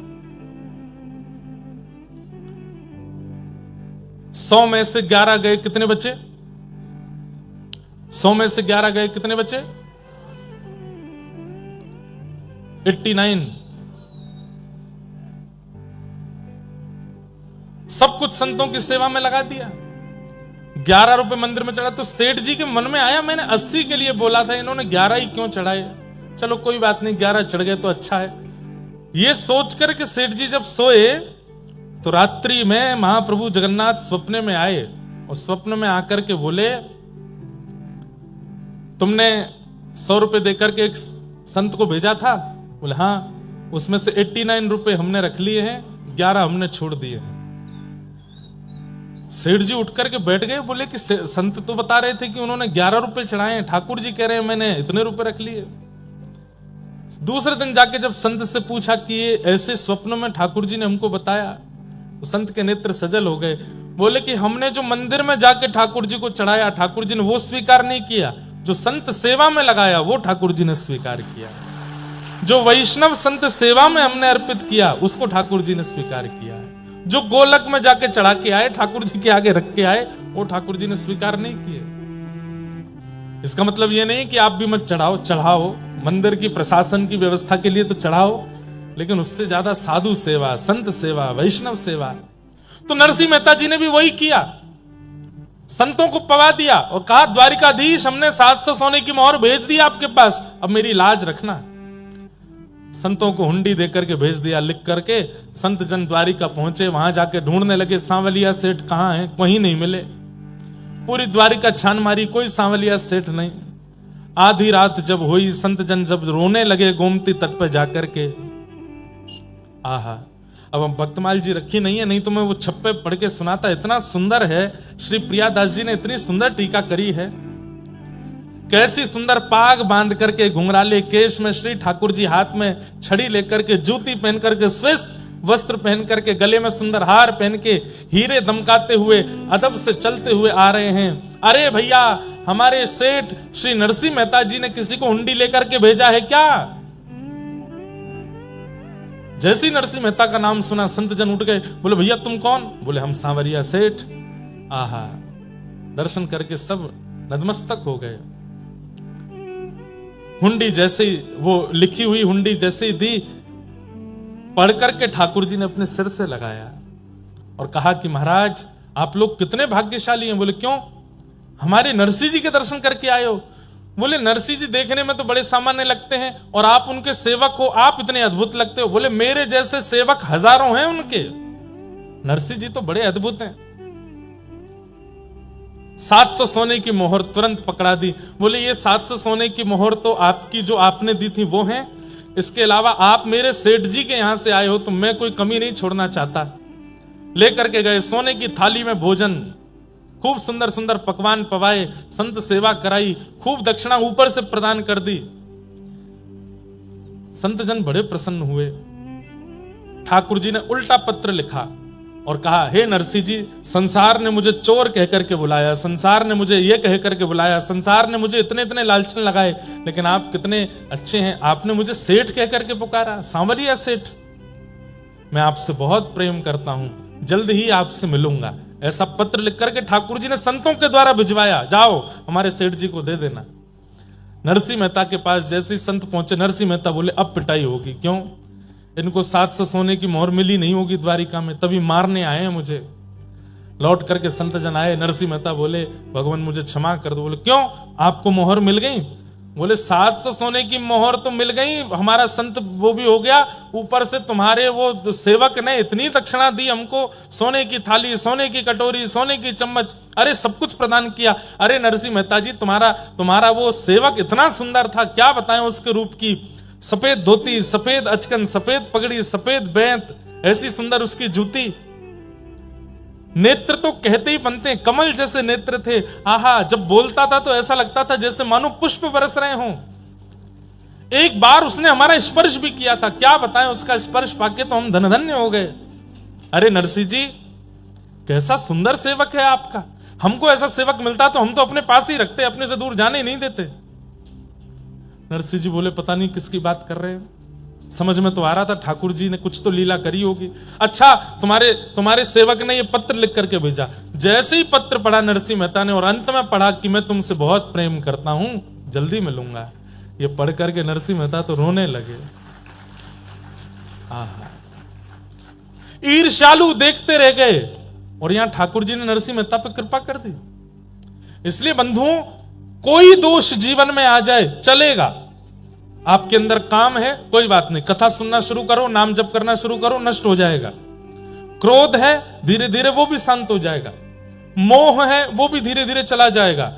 100 में से 11 गए, कितने बचे? 100 में से 11 गए, कितने बचे? 89। सब कुछ संतों की सेवा में लगा दिया। 11 रुपए मंदिर में चढ़ा। तो सेठ जी के मन में आया, मैंने 80 के लिए बोला था, इन्होंने 11 ही क्यों चढ़ाए? चलो कोई बात नहीं, 11 चढ़ गए तो अच्छा है। ये सोच कर के सेठ जी जब सोए तो रात्रि में महाप्रभु जगन्नाथ स्वप्न में आए और स्वप्न में आकर के बोले, तुमने 100 रुपए देकर के एक संत को भेजा था? बोले हाँ। उसमें से 89 रुपए हमने रख लिए हैं, 11 हमने छोड़ दिए हैं। सेठ जी उठ करके बैठ गए, बोले कि संत तो बता रहे थे कि उन्होंने 11 रुपए चढ़ाए, ठाकुर जी कह रहे हैं मैंने इतने रुपए रख लिए। दूसरे दिन जाके जब संत से पूछा कि ये ऐसे स्वप्न में ठाकुर जी ने हमको बताया, तो संत के नेत्र सजल हो गए। बोले कि हमने जो मंदिर में जाके ठाकुर जी को चढ़ाया, ठाकुर जी ने वो स्वीकार नहीं किया, जो संत सेवा में लगाया वो ठाकुर जी ने स्वीकार किया। जो वैष्णव संत सेवा में हमने अर्पित किया उसको ठाकुर जी ने स्वीकार किया है। जो गोलक में जाके चढ़ा के आए, ठाकुर जी के आगे रख के आए, वो ठाकुर जी ने स्वीकार नहीं किए। इसका मतलब ये नहीं कि आप भी मत चढ़ाओ, चढ़ाओ, मंदिर की प्रशासन की व्यवस्था के लिए तो चढ़ाओ, लेकिन उससे ज्यादा साधु सेवा, संत सेवा, वैष्णव सेवा। तो नरसिंह मेहता जी ने भी वही किया, संतों को पवा दिया और कहा द्वारिकाधीश हमने 700 सोने की मोहर भेज दी आपके पास, अब मेरी लाज रखना। संतों को हुंडी देकर के भेज दिया लिख करके। संत जन द्वारिका पहुंचे, वहां जाके ढूंढने लगे सांवलिया सेठ कहां है, कहीं नहीं मिले। पूरी द्वारिका छान मारी, कोई सांवलिया सेठ नहीं। आधी रात जब हुई, संत जन जब रोने लगे गोमती तट पर जाकर के, आहा, अब हम भक्तमाल जी रखी नहीं है, नहीं तो मैं वो छप्पे पढ़ के सुनाता। इतना सुंदर है, श्री प्रियादास जी ने इतनी सुंदर टीका करी है। कैसी सुंदर पाग बांध करके घुंघराले केश में श्री ठाकुर जी हाथ में छड़ी लेकर के, जूती पहन करके, श्रेष्ठ वस्त्र पहन करके, गले में सुंदर हार पहन के, हीरे दमकाते हुए अदब से चलते हुए आ रहे हैं। अरे भैया, हमारे सेठ श्री नरसिंह मेहता जी ने किसी को हुंडी लेकर के भेजा है क्या? जैसी नरसिंह मेहता का नाम सुना, संत जन उठ गए, बोले भैया तुम कौन? बोले हम सांवरिया सेठ। आहा, दर्शन करके सब नतमस्तक हो गए। हुंडी जैसे वो लिखी हुई हुंडी जैसे दी, पढ़ करके ठाकुर जी ने अपने सिर से लगाया और कहा कि महाराज आप लोग कितने भाग्यशाली हैं। बोले क्यों? हमारे नरसिंह जी के दर्शन करके आए हो। बोले नरसिंह जी देखने में तो बड़े सामान्य लगते हैं और आप उनके सेवक हो, आप इतने अद्भुत लगते हो। बोले मेरे जैसे सेवक हजारों हैं उनके, नरसिंह जी तो बड़े अद्भुत हैं। 700 सोने की मोहर तुरंत पकड़ा दी। बोले ये 700 सोने की मोहर तो आपकी जो आपने दी थी वो है, इसके अलावा आप मेरे सेठ जी के यहां से आए हो तो मैं कोई कमी नहीं छोड़ना चाहता। लेकर के गए सोने की थाली में भोजन, खूब सुंदर सुंदर पकवान पवाए, संत सेवा कराई, खूब दक्षिणा ऊपर से प्रदान कर दी। संत जन बड़े प्रसन्न हुए। ठाकुर जी ने उल्टा पत्र लिखा और कहा, हे नरसिंह जी, संसार ने मुझे चोर कह करके बुलाया, संसार ने मुझे ये कह करके बुलाया, संसार ने मुझे इतने इतने लालचन लगाए, लेकिन आप कितने अच्छे हैं, आपने मुझे सेठ कह करके पुकारा, सांवरिया सेठ। मैं आपसे बहुत प्रेम करता हूं, जल्द ही आपसे मिलूंगा। ऐसा पत्र लिख करके ठाकुर जी ने संतों के द्वारा भिजवाया, जाओ हमारे सेठ जी को दे देना। नरसिंह मेहता के पास जैसे ही संत पहुंचे, नरसिंह मेहता बोले अब पिटाई होगी। क्यों? इनको 700 सोने की मोहर मिली नहीं होगी द्वारिका में, तभी मारने आए हैं मुझे। लौट करके संत जन आए, नरसिंह मेहता बोले भगवान मुझे क्षमा कर दो। बोले क्यों, आपको मोहर मिल गई? बोले 700 सोने की मोहर तो मिल गई, हमारा संत वो भी हो गया, ऊपर से तुम्हारे वो सेवक ने इतनी दक्षिणा दी हमको, सोने की थाली, सोने की कटोरी, सोने की चम्मच, अरे सब कुछ प्रदान किया। अरे नरसिंह मेहता जी, तुम्हारा वो सेवक इतना सुंदर था, क्या बताएं उसके रूप की। सफेद धोती, सफेद अचकन, सफेद पगड़ी, सफेद बैंत, ऐसी सुंदर उसकी जूती। नेत्र तो कहते ही बनते हैं, कमल जैसे नेत्र थे। आहा, जब बोलता था तो ऐसा लगता था जैसे मानो पुष्प बरस रहे हों। एक बार उसने हमारा स्पर्श भी किया था, क्या बताएं, उसका स्पर्श पाके तो हम धन्य हो गए। अरे नरसिंह जी, कैसा सुंदर सेवक है आपका, हमको ऐसा सेवक मिलता तो हम तो अपने पास ही रखते, अपने से दूर जाने ही नहीं देते। नरसिंह जी बोले पता नहीं किसकी बात कर रहे हैं। समझ में तो आ रहा था ठाकुर जी ने कुछ तो लीला करी होगी। अच्छा, तुम्हारे सेवक ने ये पत्र लिख करके भेजा। जैसे ही पत्र पढ़ा नरसिंह मेहता ने और अंत में पढ़ा कि मैं तुमसे बहुत प्रेम करता हूं, जल्दी मिलूंगा, ये पढ़ करके नरसिंह मेहता तो रोने लगे। आहा, ईर्ष्यालु देखते रह गए और यहां ठाकुर जी ने नरसिंह मेहता पर कृपा कर दी। इसलिए बंधुओं, कोई दोष जीवन में आ जाए चलेगा, आपके अंदर काम है कोई बात नहीं, कथा सुनना शुरू करो, नाम जप करना शुरू करो, नष्ट हो जाएगा। क्रोध है धीरे धीरे वो भी शांत हो जाएगा, मोह है वो भी धीरे धीरे चला जाएगा,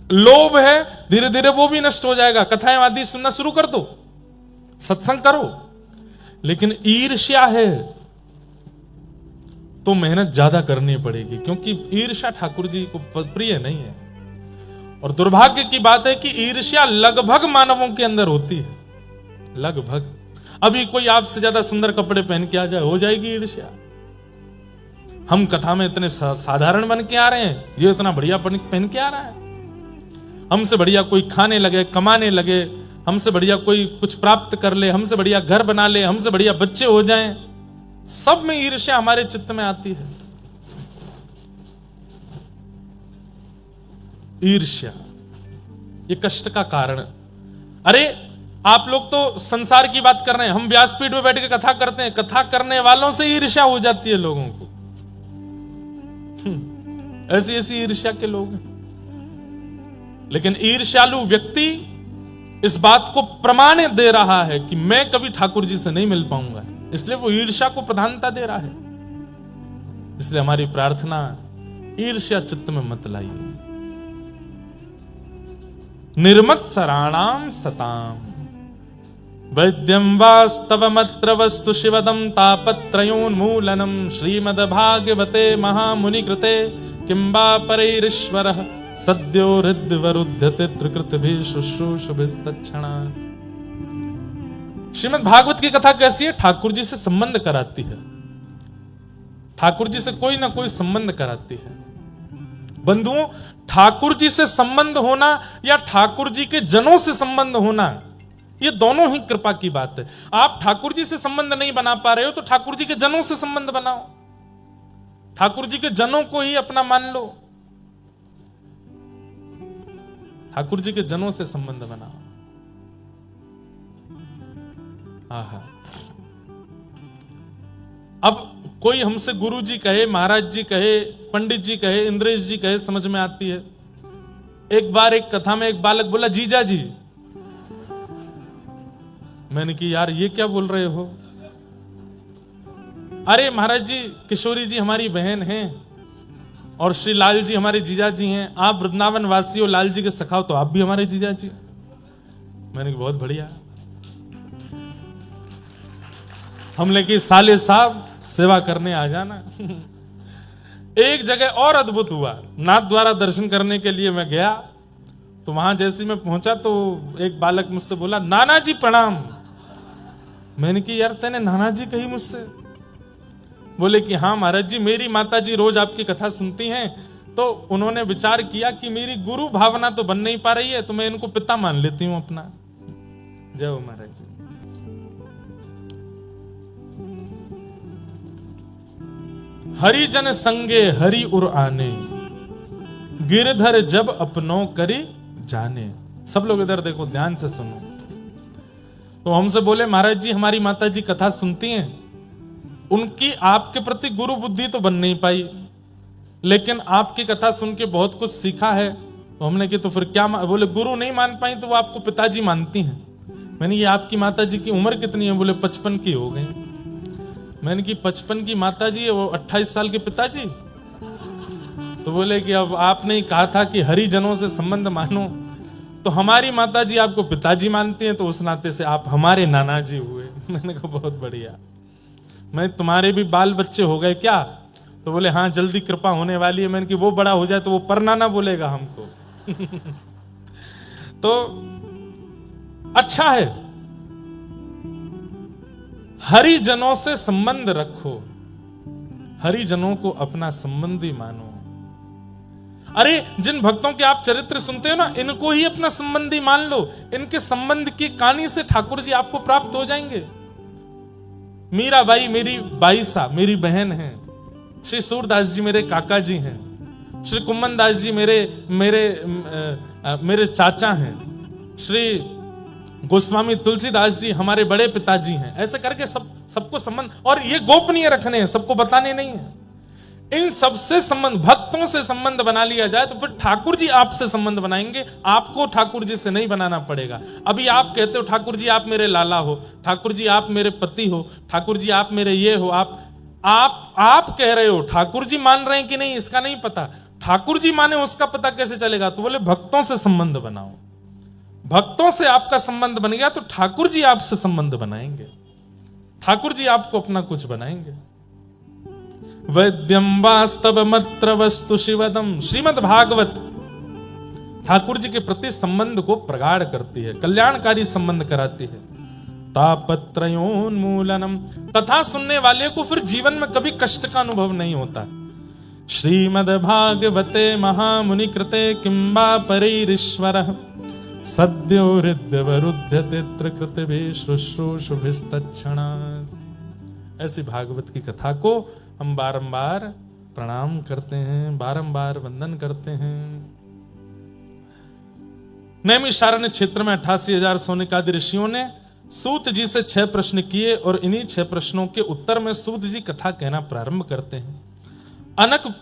लोभ है धीरे धीरे वो भी नष्ट हो जाएगा। कथाएं आदि सुनना शुरू कर दो, सत्संग करो। लेकिन ईर्ष्या है तो मेहनत ज्यादा करनी पड़ेगी, क्योंकि ईर्ष्या ठाकुर जी को प्रिय नहीं है। और दुर्भाग्य की बात है कि ईर्ष्या लगभग मानवों के अंदर होती है, लगभग। अभी कोई आपसे ज्यादा सुंदर कपड़े पहन के आ जाए, हो जाएगी ईर्ष्या। हम कथा में इतने साधारण बन के आ रहे हैं, ये इतना बढ़िया पहन के आ रहा है। हमसे बढ़िया कोई खाने लगे, कमाने लगे, हमसे बढ़िया कोई कुछ प्राप्त कर ले, हमसे बढ़िया घर बना ले, हमसे बढ़िया बच्चे हो जाएं, सब में ईर्ष्या हमारे चित्त में आती है। ईर्ष्या ये कष्ट का कारण। अरे आप लोग तो संसार की बात कर रहे हैं, हम व्यासपीठ में बैठ के कथा करते हैं, कथा करने वालों से ईर्ष्या हो जाती है लोगों को। ऐसी ऐसी ईर्ष्या के लोग हैं। लेकिन ईर्ष्यालु व्यक्ति इस बात को प्रमाण दे रहा है कि मैं कभी ठाकुर जी से नहीं मिल पाऊंगा, इसलिए वो ईर्ष्या को प्रधानता दे रहा है। इसलिए हमारी प्रार्थना, ईर्ष्या चित्त में मत लाइए। निर्मत्सराणाम सताम वैद्यम वास्तवमत्र वस्तु शिवदम तापत्रयोन्मूलनम श्रीमद्भागवते महामुनि कृते किंबा परैरीश्वरः सद्यो हृद्यवरुध्यते त्रिकृतभिः शुश्रूषभिस्तत्क्षणात्। श्रीमद् भागवत की कथा कैसी है? ठाकुर जी से संबंध कराती है, ठाकुर जी से कोई ना कोई संबंध कराती है। बंधुओं, ठाकुर जी से संबंध होना या ठाकुर जी के जनों से संबंध होना, ये दोनों ही कृपा की बात है। आप ठाकुर जी से संबंध नहीं बना पा रहे हो तो ठाकुर जी के जनों से संबंध बनाओ, ठाकुर जी के जनों को ही अपना मान लो, ठाकुर जी के जनों से संबंध बनाओ। आहा, अब कोई हमसे गुरु जी कहे, महाराज जी कहे, पंडित जी कहे, इंद्रेश जी कहे, समझ में आती है। एक बार एक कथा में एक बालक बोला जीजा जी। मैंने कि यार ये क्या बोल रहे हो? अरे महाराज जी, किशोरी जी हमारी बहन हैं और श्री लाल जी हमारे जीजा जी हैं, आप वृंदावन वासी हो, लाल जी के सखाओ, तो आप भी हमारे जीजा जी। मैंने कि बहुत बढ़िया। हमने कि साले साहब सेवा करने आ जाना। एक जगह और अद्भुत हुआ, नाथ द्वारा दर्शन करने के लिए मैं गया, तो वहां जैसे मैं पहुंचा तो एक बालक मुझसे बोला नाना जी प्रणाम। मैंने कि यार तूने नाना जी कही मुझसे? बोले कि हाँ महाराज जी, मेरी माता जी रोज आपकी कथा सुनती हैं, तो उन्होंने विचार किया कि मेरी गुरु भावना तो बन नहीं पा रही है, तो मैं इनको पिता मान लेती हूं अपना। जय हो महाराज जी। हरिजन संगे हरि उर आने, गिरधर जब अपनों करी जाने। सब लोग इधर देखो, ध्यान से सुनो। तो हमसे बोले महाराज जी हमारी माता जी कथा सुनती हैं, उनकी आपके प्रति गुरु बुद्धि तो बन नहीं पाई, लेकिन आपकी कथा सुन के बहुत कुछ सीखा है। तो हमने कि तो फिर क्या? बोले गुरु नहीं मान पाई तो वो आपको पिताजी मानती हैं। मैंने कि आपकी माता जी की उम्र कितनी है? बोले 55 की हो गई। मैंने कि 55 की माता जी, वो 28 साल के पिताजी। तो बोले कि अब आपने ही कहा था कि हरिजनों से संबंध मानो, तो हमारी माता जी आपको पिताजी मानती हैं, तो उस नाते से आप हमारे नाना जी हुए। मैंने कहा बहुत बढ़िया। मैं तुम्हारे भी बाल बच्चे हो गए क्या? तो बोले हाँ जल्दी कृपा होने वाली है। मैंने कि वो बड़ा हो जाए तो वो परनाना बोलेगा हमको। तो अच्छा है, हरिजनों से संबंध रखो, हरिजनों को अपना संबंधी मानो। अरे जिन भक्तों के आप चरित्र सुनते हो ना, इनको ही अपना संबंधी मान लो। इनके संबंध की कहानी से ठाकुर जी आपको प्राप्त हो जाएंगे। मीराबाई मेरी बाईसा, मेरी बहन है। श्री सूरदास जी मेरे काका जी हैं। श्री कुम्मन दास जी मेरे चाचा हैं। श्री गोस्वामी तुलसीदास जी हमारे बड़े पिताजी हैं। ऐसे करके सबको संबंध, और ये गोपनीय रखने हैं, सबको बताने नहीं है। इन सबसे संबंध, भक्तों से संबंध बना लिया जाए तो फिर ठाकुर जी आपसे संबंध बनाएंगे। आपको ठाकुर जी से नहीं बनाना पड़ेगा। अभी आप कहते हो ठाकुर जी आप मेरे लाला हो, ठाकुर जी आप मेरे पति हो, ठाकुर जी आप मेरे ये हो। आप कह रहे हो, ठाकुर जी मान रहे हैं कि नहीं इसका नहीं पता। ठाकुर जी माने उसका पता कैसे चलेगा? तो बोले भक्तों से संबंध बनाओ। भक्तों से आपका संबंध बन गया तो ठाकुर जी आपसे संबंध बनाएंगे, ठाकुर जी आपको अपना कुछ बनाएंगे। वैद्यम वास्तवमत्र वस्तु शिवदम, श्रीमद् भागवत ठाकुर जी के प्रति संबंध को प्रगाढ़ करती है, कल्याणकारी संबंध कराती है। तापत्रयोन्मूलनम, तथा सुनने वाले को फिर जीवन में कभी कष्ट का अनुभव नहीं होता। श्रीमद् भागवते महामुनि कृते किंबा परैरीश्वरः सद्यो हृद्यवरुध्यते त्रिकृतिभि शुश्रूषुभिस्तत्क्षणात्। ऐसी भागवत की कथा को हम बारंबार प्रणाम करते हैं, बारंबार वंदन करते हैं। नैमिषारण्य क्षेत्र में 88,000 सोनिकादि ऋषियों ने सूत जी से 6 प्रश्न किए और इन्हीं 6 प्रश्नों के उत्तर में सूत जी कथा कहना प्रारंभ करते हैं।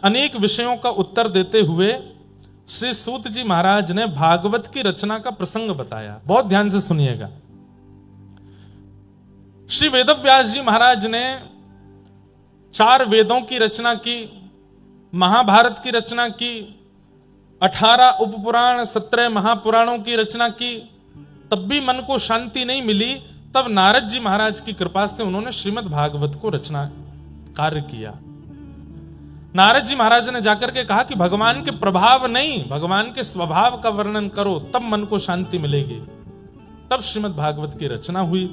अनेक विषयों का उत्तर देते हुए श्री सूत जी महाराज ने भागवत की रचना का प्रसंग बताया। बहुत ध्यान से सुनिएगा। श्री वेदव्यास जी महाराज ने 4 वेदों की रचना की, महाभारत की रचना की, 18 उपपुराण, 17 महापुराणों की रचना की। तब भी मन को शांति नहीं मिली। तब नारद जी महाराज की कृपा से उन्होंने श्रीमद् भागवत को रचना कार्य किया। नारद जी महाराज ने जाकर के कहा कि भगवान के प्रभाव नहीं, भगवान के स्वभाव का वर्णन करो, तब मन को शांति मिलेगी। तब श्रीमद् भागवत की रचना हुई।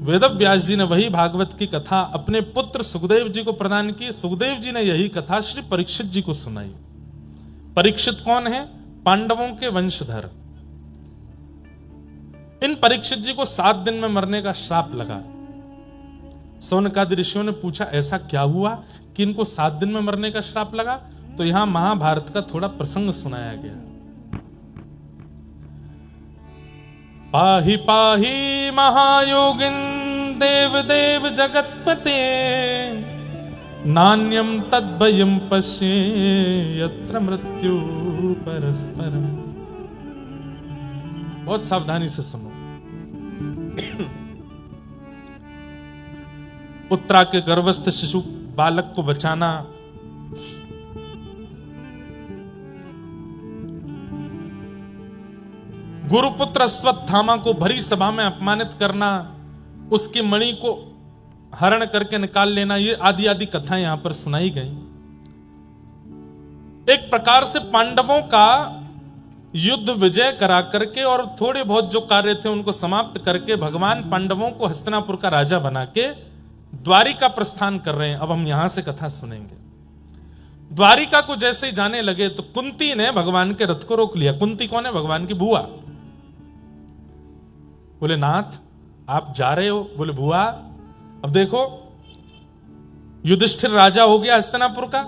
वेदव्यास जी ने वही भागवत की कथा अपने पुत्र सुखदेव जी को प्रदान की। सुखदेव जी ने यही कथा श्री परीक्षित जी को सुनाई। परीक्षित कौन है? पांडवों के वंशधर। इन परीक्षित जी को 7 दिन में मरने का श्राप लगा। सौनकादि ऋषियों ने पूछा ऐसा क्या हुआ कि इनको 7 दिन में मरने का श्राप लगा? तो यहां महाभारत का थोड़ा प्रसंग सुनाया गया। पाहि पाहि महायोगिन देव देव जगतपते नान्यम तद्भयं पश्ये यत्र मृत्यु परस्परम। बहुत सावधानी से सुनो। उत्तरा के गर्भस्थ शिशु बालक को बचाना, गुरुपुत्र अश्वत्थामा को भरी सभा में अपमानित करना, उसकी मणि को हरण करके निकाल लेना, ये आदि आदि कथाएं यहां पर सुनाई गई। एक प्रकार से पांडवों का युद्ध विजय करा करके और थोड़े बहुत जो कार्य थे उनको समाप्त करके भगवान पांडवों को हस्तिनापुर का राजा बना के द्वारिका प्रस्थान कर रहे हैं। अब हम यहां से कथा सुनेंगे। द्वारिका को जैसे ही जाने लगे तो कुंती ने भगवान के रथ को रोक लिया। कुंती कौन है? भगवान की बुआ। बोले नाथ आप जा रहे हो? बोले बुआ अब देखो युधिष्ठिर राजा हो गया हस्तिनापुर का,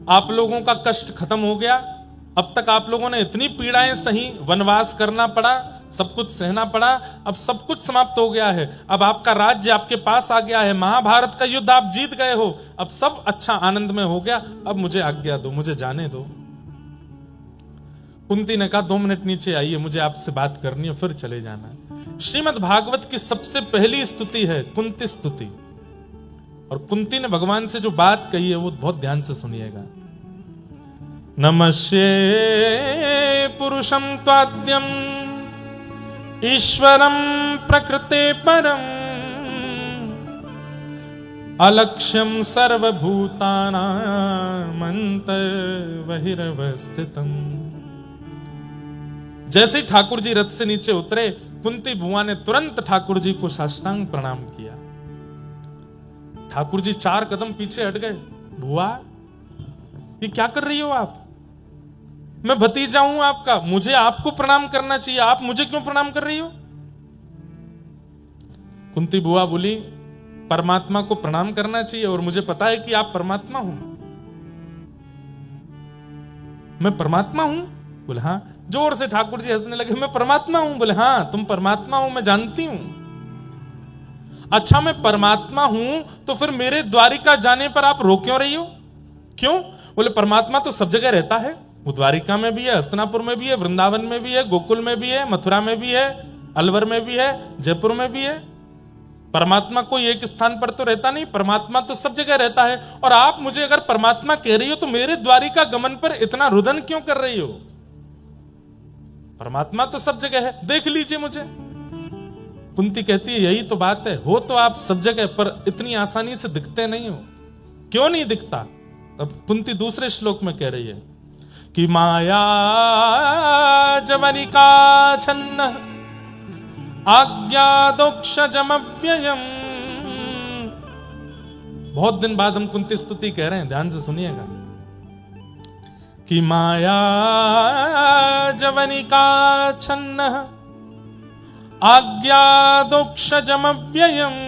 आप लोगों का कष्ट खत्म हो गया। अब तक आप लोगों ने इतनी पीड़ाएं सही, वनवास करना पड़ा, सब कुछ सहना पड़ा, अब सब कुछ समाप्त हो गया है। अब आपका राज्य आपके पास आ गया है, महाभारत का युद्ध आप जीत गए हो, अब सब अच्छा आनंद में हो गया, अब मुझे आज्ञा दो, मुझे जाने दो। कुंती ने कहा 2 मिनट नीचे आइए, मुझे आपसे बात करनी है, फिर चले जाना। श्रीमद् भागवत की सबसे पहली स्तुति है कुंती स्तुति, और कुंती ने भगवान से जो बात कही है वो बहुत ध्यान से सुनिएगा। नमस्ये पुरुषं त्वाद्यं ईश्वरं प्रकृते परं अलक्ष्यं सर्वभूतानां अन्तर्बहिरवस्थितम्। जैसे ही ठाकुर जी रथ से नीचे उतरे, कुंती बुआ ने तुरंत ठाकुर जी को साष्टांग प्रणाम किया। ठाकुर जी 4 कदम पीछे हट गए। बुआ ये क्या कर रही हो आप? मैं भतीजा हूं आपका, मुझे आपको प्रणाम करना चाहिए, आप मुझे क्यों प्रणाम कर रही हो? कुंती बुआ बोली, परमात्मा को प्रणाम करना चाहिए और मुझे पता है कि आप परमात्मा हो। मैं परमात्मा हूं? बोले हाँ। जोर से ठाकुर जी हंसने लगे, मैं परमात्मा हूं? बोले हाँ, तुम परमात्मा हो, मैं जानती हूं। अच्छा, मैं परमात्मा हूं तो फिर मेरे द्वारिका जाने पर आप रो क्यों रही हो? क्यों? बोले परमात्मा तो सब जगह रहता है, वो द्वारिका में भी है, हस्तिनापुर में भी है, वृंदावन में भी है, गोकुल में भी है, मथुरा में भी है, अलवर में भी है, जयपुर में भी है। परमात्मा कोई एक स्थान पर तो रहता नहीं, परमात्मा तो सब जगह रहता है। और आप मुझे अगर परमात्मा कह रही हो तो मेरे द्वारिका गमन पर इतना रुदन क्यों कर रही हो? परमात्मा तो सब जगह है, देख लीजिए मुझे। कुंती कहती है यही तो बात है, हो तो आप सब जगह पर इतनी आसानी से दिखते नहीं हो। क्यों नहीं दिखता? अब कुंती दूसरे श्लोक में कह रही है कि माया जवनिका छन्न आज्ञादोक्षजमव्ययम्। बहुत दिन बाद हम कुंती स्तुति कह रहे हैं, ध्यान से सुनिएगा। कि माया जवनिका छन्न आज्ञादोक्षजमव्ययम्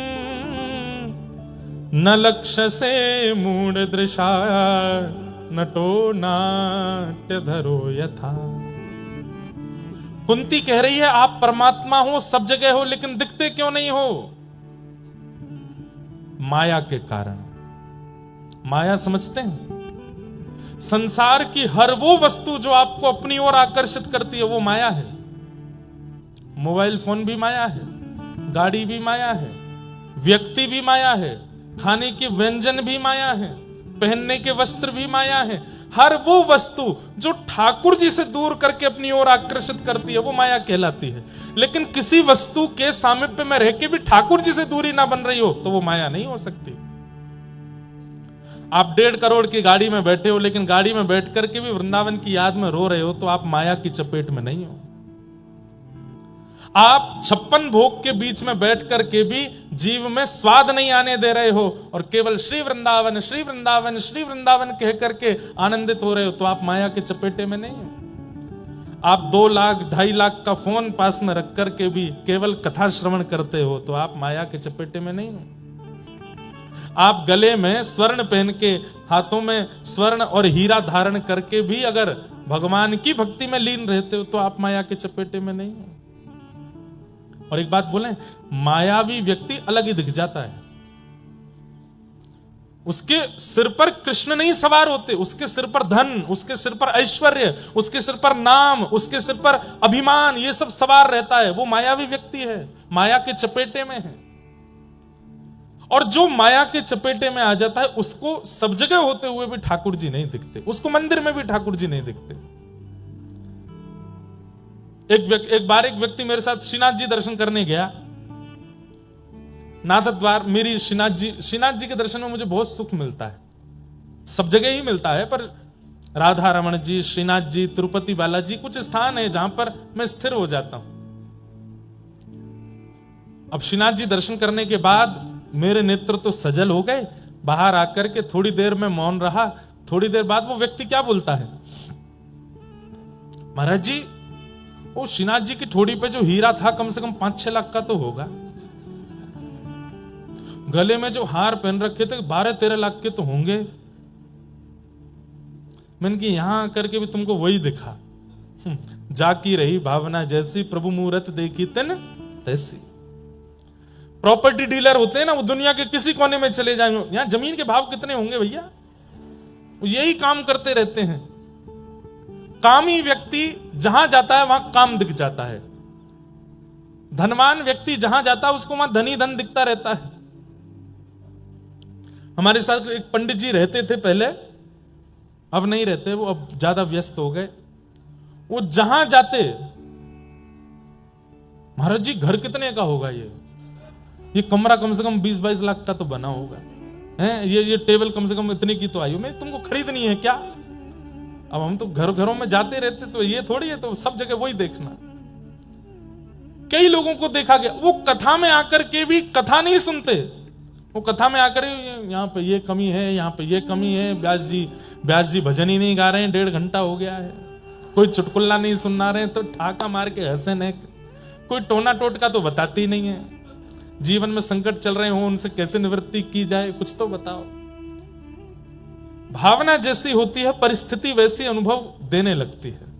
न लक्ष्य से मूढ़ दृशा नटो नाट्यधरो यथा। कुंती कह रही है आप परमात्मा हो, सब जगह हो, लेकिन दिखते क्यों नहीं हो? माया के कारण। माया समझते हैं? संसार की हर वो वस्तु जो आपको अपनी ओर आकर्षित करती है वो माया है। मोबाइल फोन भी माया है, गाड़ी भी माया है, व्यक्ति भी माया है, खाने के व्यंजन भी माया है, पहनने के वस्त्र भी माया है। हर वो वस्तु जो ठाकुर जी से दूर करके अपनी ओर आकर्षित करती है वो माया कहलाती है। लेकिन किसी वस्तु के सामीप्य में रह के भी ठाकुर जी से दूरी ना बन रही हो तो वो माया नहीं हो सकती। आप 1.5 करोड़ की गाड़ी में बैठे हो, लेकिन गाड़ी में बैठ करके भी वृंदावन की याद में रो रहे हो तो आप माया की चपेट में नहीं हो। आप 56 भोग के बीच में बैठ करके भी जीव में स्वाद नहीं आने दे रहे हो और केवल श्री वृंदावन श्री वृंदावन श्री वृंदावन कह करके आनंदित हो रहे हो तो आप माया के चपेटे में नहीं हो। आप 2 लाख 2.5 लाख का फोन पास में रख करके भी केवल कथा श्रवण करते हो तो आप माया के चपेटे में नहीं हो। आप गले में स्वर्ण पहन के, हाथों में स्वर्ण और हीरा धारण करके भी अगर भगवान की भक्ति में लीन रहते हो तो आप माया के चपेटे में नहीं हो। और एक बात बोलें, मायावी व्यक्ति अलग ही दिख जाता है। उसके सिर पर कृष्ण नहीं सवार होते, उसके सिर पर धन, उसके सिर पर ऐश्वर्य, उसके सिर पर नाम, उसके सिर पर अभिमान, ये सब सवार रहता है। वो मायावी व्यक्ति है, माया के चपेटे में है। और जो माया के चपेटे में आ जाता है उसको सब जगह होते हुए भी ठाकुर जी नहीं दिखते, उसको मंदिर में भी ठाकुर जी नहीं दिखते। एक बार एक व्यक्ति मेरे साथ श्रीनाथ जी दर्शन करने गया, नाथ द्वार। मेरी श्रीनाथ जी के दर्शन में मुझे बहुत सुख मिलता है, सब जगह ही मिलता है, पर राधा रमण जी, श्रीनाथ जी, तिरुपति बालाजी कुछ स्थान है जहां पर मैं स्थिर हो जाता हूं। अब श्रीनाथ जी दर्शन करने के बाद मेरे नेत्र तो सजल हो गए। बाहर आकर के थोड़ी देर में मौन रहा। थोड़ी देर बाद वो व्यक्ति क्या बोलता है, महाराज जी वो श्रीनाथ जी की ठोड़ी पे जो हीरा था कम से कम 5-6 लाख का तो होगा। गले में जो हार पहन रखे थे 12-13 लाख के तो होंगे। मैंने कि यहां आकर के भी तुमको वही दिखा। जाकी रही भावना जैसी, प्रभु मूरत देखी तन तैसी। प्रॉपर्टी डीलर होते हैं ना, वो दुनिया के किसी कोने में चले जाएंगे, यहां जमीन के भाव कितने होंगे भैया, वो यही काम करते रहते हैं। कामी व्यक्ति जहां जाता है वहां काम दिख जाता है। धनवान व्यक्ति जहां जाता है उसको वहां धनी धन दिखता रहता है। हमारे साथ एक पंडित जी रहते थे पहले, अब नहीं रहते, वो अब ज्यादा व्यस्त हो गए। वो जहां जाते, महाराज जी घर कितने का होगा, ये कमरा कम से कम 20-22 लाख का तो बना होगा है, ये टेबल कम से कम इतने की तो आई हो, मैं तुमको खरीदनी है क्या? अब हम तो घरों में जाते रहते, तो ये थोड़ी है तो सब जगह वही देखना। कई लोगों को देखा गया वो कथा में आकर के भी कथा नहीं सुनते। वो कथा में आकर यहाँ पे ये कमी है, यहाँ पे ये कमी है, व्यास जी भजन ही नहीं गा रहे हैं, 1.5 घंटा हो गया है। कोई चुटकुल्ला नहीं सुना रहे तो ठाका मार के हंसे नहीं, कोई टोना टोटका तो बताती नहीं है। जीवन में संकट चल रहे हो उनसे कैसे निवृत्ति की जाए, कुछ तो बताओ। भावना जैसी होती है परिस्थिति वैसी अनुभव देने लगती है।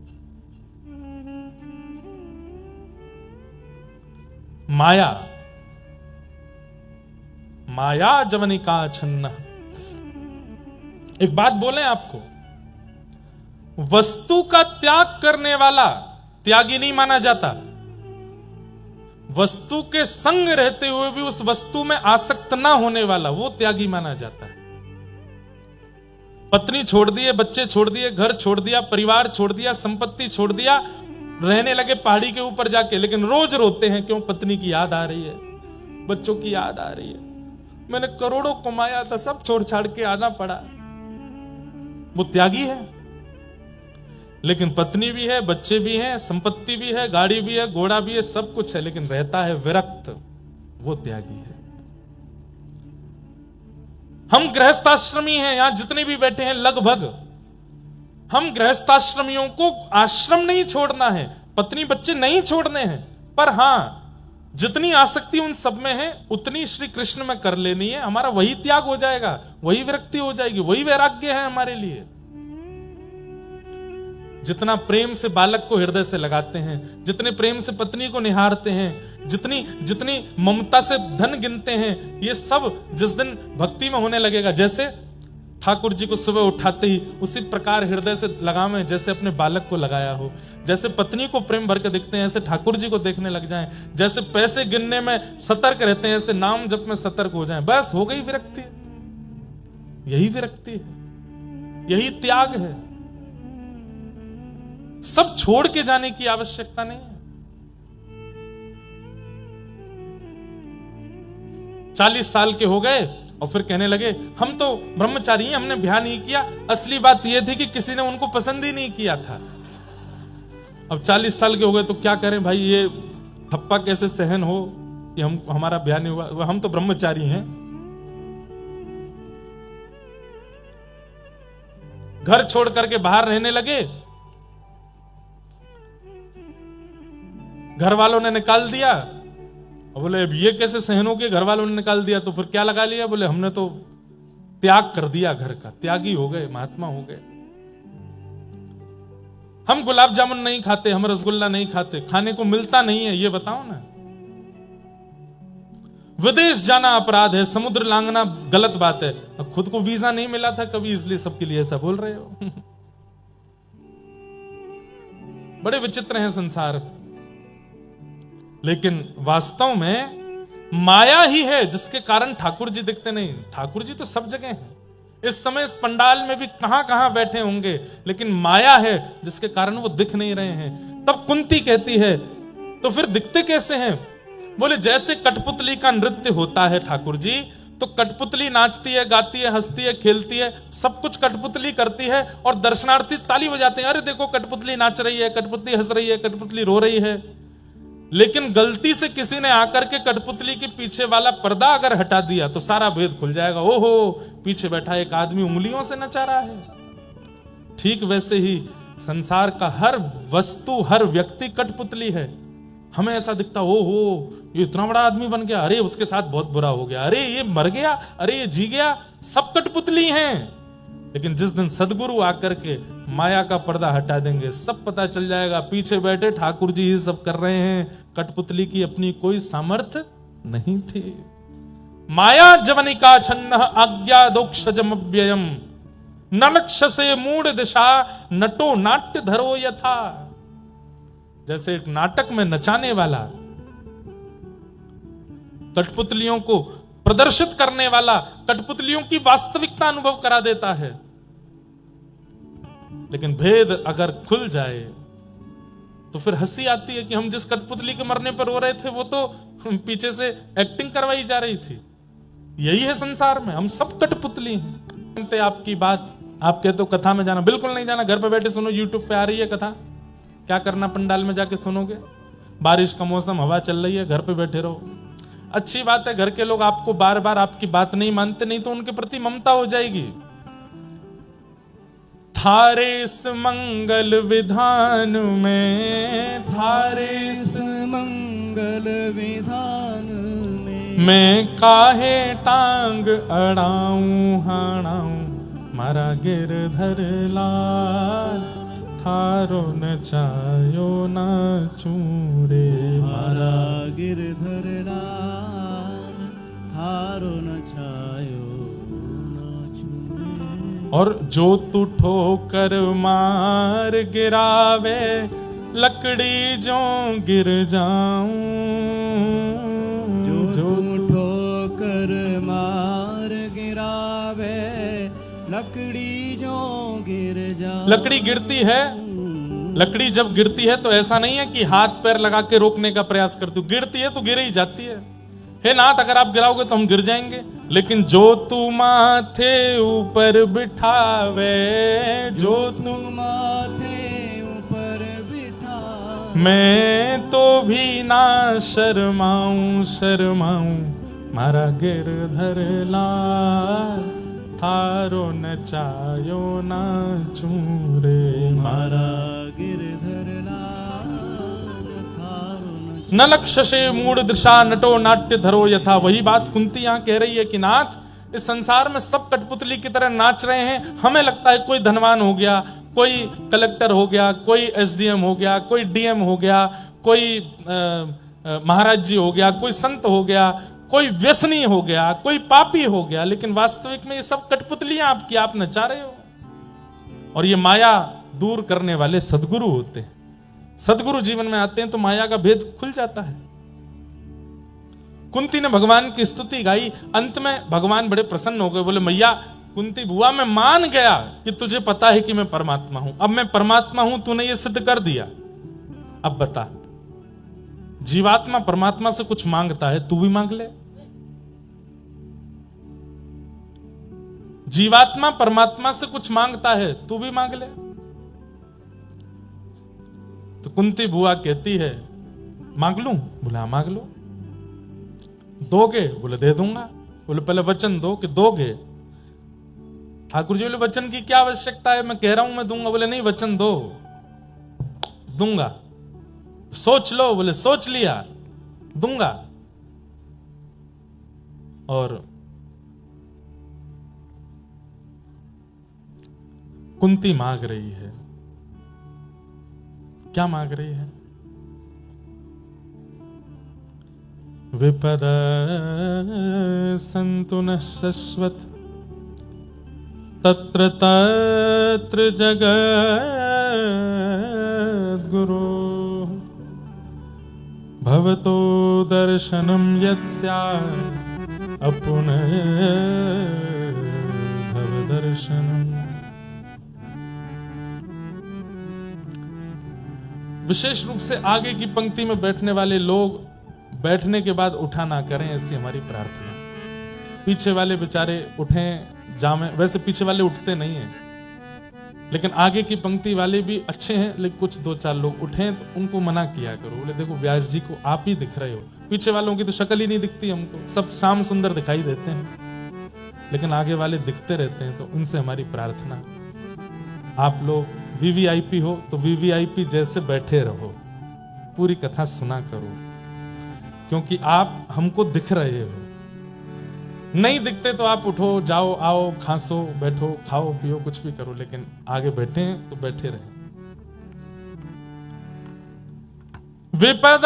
माया माया जवनिका छन्न। एक बात बोले आपको, वस्तु का त्याग करने वाला त्यागी नहीं माना जाता। वस्तु के संग रहते हुए भी उस वस्तु में आसक्त ना होने वाला वो त्यागी माना जाता है। पत्नी छोड़ दिए, बच्चे छोड़ दिए, घर छोड़ दिया, परिवार छोड़ दिया, संपत्ति छोड़ दिया, रहने लगे पहाड़ी के ऊपर जाके, लेकिन रोज रोते हैं क्यों? पत्नी की याद आ रही है, बच्चों की याद आ रही है, मैंने करोड़ों कमाया था सब छोड़ छाड़ के आना पड़ा। वो त्यागी है। लेकिन पत्नी भी है, बच्चे भी हैं, संपत्ति भी है, गाड़ी भी है, घोड़ा भी है, सब कुछ है, लेकिन रहता है विरक्त, वो त्यागी है। हम गृहस्थाश्रमी हैं, यहां जितने भी बैठे हैं लगभग, हम गृहस्थाश्रमियों को आश्रम नहीं छोड़ना है, पत्नी बच्चे नहीं छोड़ने हैं, पर हां जितनी आसक्ति उन सब में है उतनी श्री कृष्ण में कर लेनी है। हमारा वही त्याग हो जाएगा, वही विरक्ति हो जाएगी, वही वैराग्य है हमारे लिए। जितना प्रेम से बालक को हृदय से लगाते हैं, जितने प्रेम से पत्नी को निहारते हैं, जितनी ममता से धन गिनते हैं, ये सब जिस दिन भक्ति में होने लगेगा, जैसे ठाकुर जी को सुबह उठाते ही उसी प्रकार हृदय से लगावें जैसे अपने बालक को लगाया हो। जैसे पत्नी को प्रेम भर के दिखते हैं ऐसे ठाकुर जी को देखने लग जाएं। जैसे पैसे गिनने में सतर्क रहते हैं ऐसे नाम जप में सतर्क हो जाएं। बस हो गई विरक्ति। यही विरक्ति है, यही त्याग है। सब छोड़ के जाने की आवश्यकता नहीं है। 40 साल के हो गए और फिर कहने लगे हम तो ब्रह्मचारी हैं, हमने ब्याह नहीं किया। असली बात यह थी कि किसी ने उनको पसंद ही नहीं किया था। अब 40 साल के हो गए तो क्या करें भाई, ये थप्पा कैसे सहन हो कि हमारा ब्याह नहीं हुआ, हम तो ब्रह्मचारी हैं। घर छोड़ करके बाहर रहने लगे, घर वालों ने निकाल दिया। बोले अब ये कैसे सहन हो गए, घर वालों ने निकाल दिया तो फिर क्या लगा लिया? बोले हमने तो त्याग कर दिया घर का, त्यागी हो गए, महात्मा हो गए। हम गुलाब जामुन नहीं खाते, हम रसगुल्ला नहीं खाते, खाने को मिलता नहीं है, ये बताओ ना। विदेश जाना अपराध है, समुद्र लांघना गलत बात है। अब खुद को वीजा नहीं मिला था कभी, इसलिए सबके लिए ऐसा बोल रहे हो। बड़े विचित्र हैं संसार। लेकिन वास्तव में माया ही है जिसके कारण ठाकुर जी दिखते नहीं। ठाकुर जी तो सब जगह हैं। इस समय इस पंडाल में भी कहां कहां बैठे होंगे, लेकिन माया है जिसके कारण वो दिख नहीं रहे हैं। तब कुंती कहती है तो फिर दिखते कैसे हैं? बोले जैसे कठपुतली का नृत्य होता है ठाकुर जी, तो कठपुतली नाचती है, गाती है, हंसती है, खेलती है, सब कुछ कठपुतली करती है और दर्शनार्थी ताली बजाते हैं। अरे देखो कठपुतली नाच रही है, कठपुतली हंस रही है, कठपुतली रो रही है। लेकिन गलती से किसी ने आकर के कठपुतली के पीछे वाला पर्दा अगर हटा दिया तो सारा भेद खुल जाएगा। ओहो, पीछे बैठा एक आदमी उंगलियों से नचा रहा है। ठीक वैसे ही संसार का हर वस्तु, हर व्यक्ति कठपुतली है। हमें ऐसा दिखता ओहो ये इतना बड़ा आदमी बन गया, अरे उसके साथ बहुत बुरा हो गया, अरे ये मर गया, अरे ये जी गया, सब कठपुतली हैं। लेकिन जिस दिन सदगुरु आकर के माया का पर्दा हटा देंगे, सब पता चल जाएगा पीछे बैठे ठाकुर जी ही सब कर रहे हैं। कठपुतली की अपनी कोई सामर्थ्य नहीं थी। माया जवनिका छन्न आज्ञा दोक्षजमव्ययम नलक्ष से मूढ़ दिशा नटो नाट्य धरो यथा। जैसे एक नाटक में नचाने वाला, कठपुतलियों को प्रदर्शित करने वाला कठपुतलियों की वास्तविकता अनुभव करा देता है। लेकिन भेद अगर खुल जाए तो फिर हंसी आती है कि हम जिस कठपुतली के मरने पर रो रहे थे वो तो पीछे से एक्टिंग करवाई जा रही थी। यही है संसार में, हम सब कठपुतली हैं। आपकी बात, आप कहते हो कथा में जाना, बिल्कुल नहीं जाना, घर पे बैठे सुनो, यूट्यूब पे आ रही है कथा। क्या करना पंडाल में जाके सुनोगे? बारिश का मौसम, हवा चल रही है, घर पे बैठे रहो। अच्छी बात है, घर के लोग आपको बार बार आपकी बात नहीं मानते, नहीं तो उनके प्रति ममता हो जाएगी। थारे इस मंगल विधान में, थारे इस मंगल विधान में, मैं काहे टांग अड़ाऊं हाणाऊं, मारा गिरधर लाल थारो नचायो नाचूं रे। मारा गिरधर लाल थारो नचायो नाचूं रे। और जो तू ठोकर मार गिरावे, लकड़ी जो गिर जाऊं, जो ठोकर मार गिरावे, लकड़ी जो गिर जा। लकड़ी गिरती है, लकड़ी जब गिरती है तो ऐसा नहीं है कि हाथ पैर लगा के रोकने का प्रयास करती हूँ, गिरती है तो गिर ही जाती है। हे नाथ, अगर आप गिराओगे तो हम गिर जाएंगे, लेकिन जो तू माथे ऊपर बिठावे, जो तू माथे ऊपर बिठा, मैं तो भी ना शर्माऊं, शर्माऊं, मारा गिरधर लाल थारो नचायो नाचूं रे। मारा गिरधर लाल थारो नचायो। न लक्षसे मूढ़ दृशा नटो नाट्य धरो यथा। वही बात कुंती यहाँ कह रही है कि नाथ, इस संसार में सब कठपुतली की तरह नाच रहे हैं। हमें लगता है कोई धनवान हो गया, कोई कलेक्टर हो गया, कोई एसडीएम हो गया, कोई डीएम हो गया, कोई महाराज जी हो गया, कोई संत हो गया, कोई व्यसनी हो गया, कोई पापी हो गया, लेकिन वास्तविक में ये सब कठपुतलियां आपकी, आप नचा रहे हो। और ये माया दूर करने वाले सदगुरु होते हैं। सदगुरु जीवन में आते हैं तो माया का भेद खुल जाता है। कुंती ने भगवान की स्तुति गाई, अंत में भगवान बड़े प्रसन्न हो गए, बोले मैया कुंती बुआ, मैं मान गया कि तुझे पता है कि मैं परमात्मा हूं। अब मैं परमात्मा हूं, तूने ये सिद्ध कर दिया। अब बता, जीवात्मा परमात्मा से कुछ मांगता है, तू भी मांग ले। जीवात्मा परमात्मा से कुछ मांगता है, तू भी मांग ले। तो कुंती बुआ कहती है, मांग लूं? बोले हाँ मांग लो। दोगे? बोले दे दूंगा। बोले पहले वचन दो कि दोगे। ठाकुर जी बोले वचन की क्या आवश्यकता है, मैं कह रहा हूं मैं दूंगा। बोले नहीं, वचन दो, दूंगा। सोच लो। बोले सोच लिया, दूंगा। और कुंती मांग रही है, क्या मांग रही है? विपद सन्तु न शश्वत तत्र तत्र जगद्गुरो भवतो दर्शनं यत्स्यात् अपुनः भवदर्शनम्। विशेष रूप से आगे की पंक्ति में बैठने वाले लोग बैठने के बाद उठा ना करें, ऐसी हमारी प्रार्थना। पीछे वाले बेचारे उठें जामे, वैसे पीछे वाले उठते नहीं हैं, लेकिन आगे की पंक्ति वाले भी अच्छे हैं, लेकिन कुछ दो चार लोग उठें तो उनको मना किया करो। बोले देखो व्यास जी को आप ही दिख रहे हो, पीछे वालों की तो शक्ल ही नहीं दिखती हमको, सब शाम सुंदर दिखाई देते हैं, लेकिन आगे वाले दिखते रहते हैं। तो उनसे हमारी प्रार्थना, आप लोग वीवीआईपी हो तो वीवीआईपी जैसे बैठे रहो, पूरी कथा सुना करो, क्योंकि आप हमको दिख रहे हो। नहीं दिखते तो आप उठो, जाओ, आओ, खांसो, बैठो, खाओ, पियो, कुछ भी करो, लेकिन आगे बैठे हैं तो बैठे रहे। विपद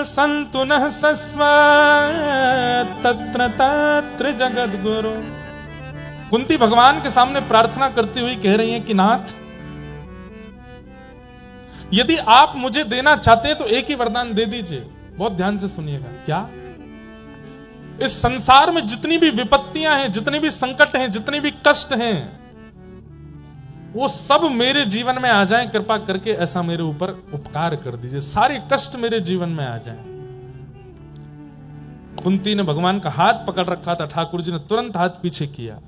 सन्तु नः शश्वत् तत्र तत्र जगद्गुरो। कुंती भगवान के सामने प्रार्थना करती हुई कह रही हैं कि नाथ, यदि आप मुझे देना चाहते हैं तो एक ही वरदान दे दीजिए। बहुत ध्यान से सुनिएगा। क्या? इस संसार में जितनी भी विपत्तियां हैं, जितने भी संकट हैं, जितने भी कष्ट हैं, वो सब मेरे जीवन में आ जाएं, कृपा करके ऐसा मेरे ऊपर उपकार कर दीजिए, सारे कष्ट मेरे जीवन में आ जाएं। कुंती ने भगवान का हाथ पकड़ रखा था, ठाकुर जी ने तुरंत हाथ पीछे किया।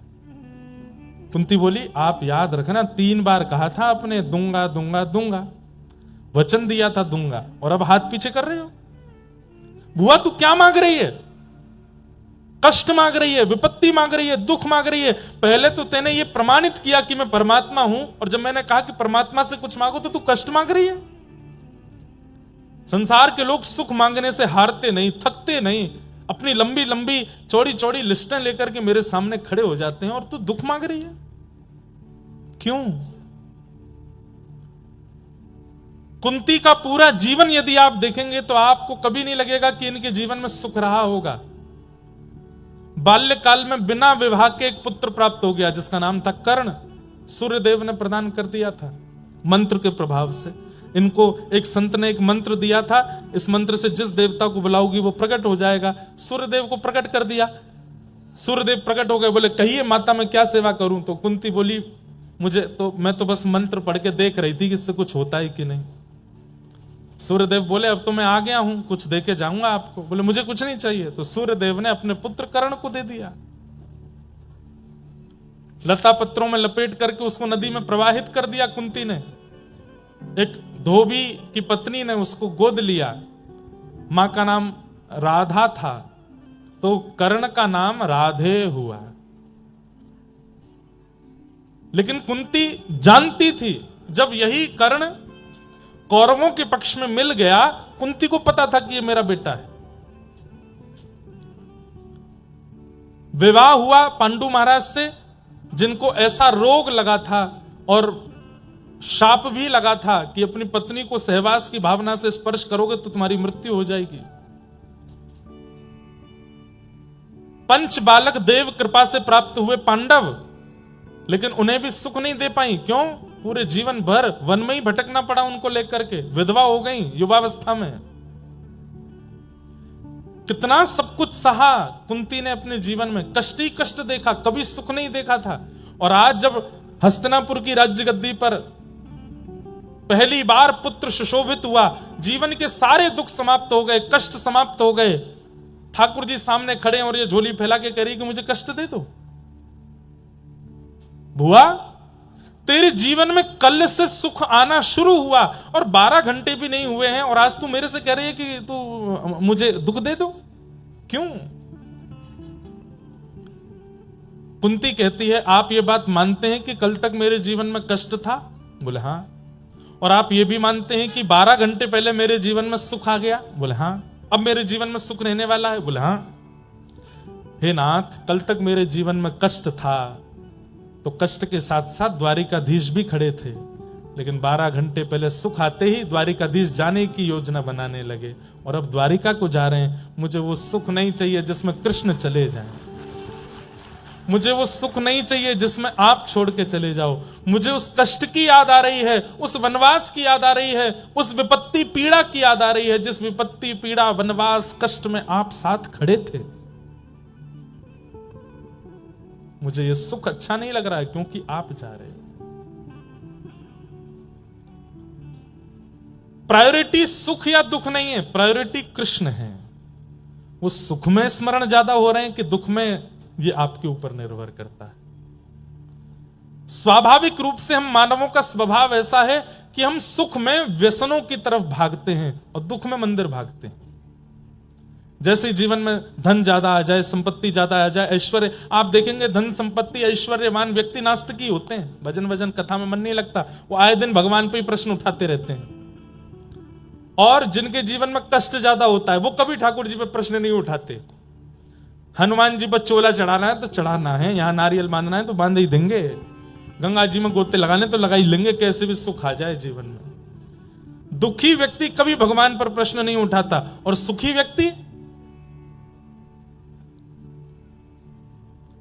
कुंती बोली, आप याद रखना 3 बार कहा था आपने, दूंगा दूंगा दूंगा, वचन दिया था दूंगा, और अब हाथ पीछे कर रहे हो। बुआ तू क्या मांग रही है? कष्ट मांग रही है, विपत्ति मांग रही है, दुख मांग रही है। पहले तो तेने ये प्रमाणित किया कि मैं परमात्मा हूं, और जब मैंने कहा कि परमात्मा से कुछ मांगो तो तू कष्ट मांग रही है। संसार के लोग सुख मांगने से हारते नहीं, थकते नहीं, अपनी लंबी लंबी चौड़ी चौड़ी लिस्टें लेकर के मेरे सामने खड़े हो जाते हैं, और तू दुख मांग रही है क्यों? कुंती का पूरा जीवन यदि आप देखेंगे तो आपको कभी नहीं लगेगा कि इनके जीवन में सुख रहा होगा। बाल्यकाल में बिना विवाह के एक पुत्र प्राप्त हो गया जिसका नाम था कर्ण। सूर्यदेव ने प्रदान कर दिया था मंत्र के प्रभाव से। इनको एक संत ने एक मंत्र दिया था, इस मंत्र से जिस देवता को बुलाओगी वो प्रकट हो जाएगा। सूर्यदेव को प्रकट कर दिया। सूर्यदेव प्रकट हो गए, बोले कहिए माता मैं क्या सेवा करूं? तो कुंती बोली मैं तो बस मंत्र पढ़ के देख रही थी कि इससे कुछ होता है कि नहीं। सूर्यदेव बोले अब तो मैं आ गया हूं, कुछ दे के जाऊंगा आपको। बोले मुझे कुछ नहीं चाहिए। तो सूर्यदेव ने अपने पुत्र कर्ण को दे दिया। लता पत्रों में लपेट करके उसको नदी में प्रवाहित कर दिया कुंती ने। एक धोबी की पत्नी ने उसको गोद लिया। मां का नाम राधा था तो कर्ण का नाम राधे हुआ। लेकिन कुंती जानती थी जब यही कर्ण कौरवों के पक्ष में मिल गया, कुंती को पता था कि ये मेरा बेटा है। विवाह हुआ पांडु महाराज से, जिनको ऐसा रोग लगा था और शाप भी लगा था कि अपनी पत्नी को सहवास की भावना से स्पर्श करोगे तो तुम्हारी मृत्यु हो जाएगी। पंच बालक देव कृपा से प्राप्त हुए पांडव, लेकिन उन्हें भी सुख नहीं दे पाई। क्यों? पूरे जीवन भर वन में ही भटकना पड़ा उनको लेकर के। विधवा हो गई युवावस्था में। कितना सब कुछ सहा कुंती ने अपने जीवन में, कष्ट ही कष्ट देखा, कभी सुख नहीं देखा था। और आज जब हस्तिनापुर की राज्य गद्दी पर पहली बार पुत्र सुशोभित हुआ, जीवन के सारे दुख समाप्त हो गए, कष्ट समाप्त हो गए, ठाकुर जी सामने खड़े हैं और ये झोली फैला के कह रही कि मुझे कष्ट दे दो। बुआ तेरे जीवन में कल से सुख आना शुरू हुआ और 12 घंटे भी नहीं हुए हैं और आज तू मेरे से कह रही है कि तू मुझे दुख दे दो। क्यों? कुंती कहती है आप ये बात मानते हैं कि कल तक मेरे जीवन में कष्ट था? बोले हां। और आप ये भी मानते हैं कि 12 घंटे पहले मेरे जीवन में सुख आ गया? बोले हां। अब मेरे जीवन में सुख रहने वाला है? बोले हां। हे नाथ, कल तक मेरे जीवन में कष्ट था तो कष्ट के साथ साथ द्वारिकाधीश भी खड़े थे, लेकिन 12 घंटे पहले सुख आते ही द्वारिकाधीश जाने की योजना बनाने लगे और अब द्वारिका को जा रहे हैं। मुझे वो सुख नहीं चाहिए जिसमें कृष्ण चले जाएं। मुझे वो सुख नहीं चाहिए जिसमें आप छोड़ के चले जाओ। मुझे उस कष्ट की याद आ रही है, उस वनवास की याद आ रही है, उस विपत्ति पीड़ा की याद आ रही है जिस विपत्ति पीड़ा वनवास कष्ट में आप साथ खड़े थे। मुझे ये सुख अच्छा नहीं लग रहा है क्योंकि आप जा रहे हो। प्रायोरिटी सुख या दुख नहीं है, प्रायोरिटी कृष्ण है। वो सुख में स्मरण ज्यादा हो रहे हैं कि दुख में, ये आपके ऊपर निर्भर करता है। स्वाभाविक रूप से हम मानवों का स्वभाव ऐसा है कि हम सुख में व्यसनों की तरफ भागते हैं और दुख में मंदिर भागते हैं। जैसे जीवन में धन ज्यादा आ जाए, संपत्ति ज्यादा आ जाए, ऐश्वर्य, आप देखेंगे धन संपत्ति ऐश्वर्यवान व्यक्ति नास्तिक ही होते हैं। भजन वजन कथा में मन नहीं लगता, वो आए दिन भगवान पे ही प्रश्न उठाते रहते हैं। और जिनके जीवन में कष्ट ज्यादा होता है वो कभी ठाकुर जी पे प्रश्न नहीं उठाते। हनुमान जी पर चोला चढ़ाना है तो चढ़ाना है, यहां नारियल बांधना है तो बांध ही देंगे, गंगा जी में गोते लगाने तो लगा ही लेंगे, कैसे भी सुख आ जाए जीवन में। दुखी व्यक्ति कभी भगवान पर प्रश्न नहीं उठाता और सुखी व्यक्ति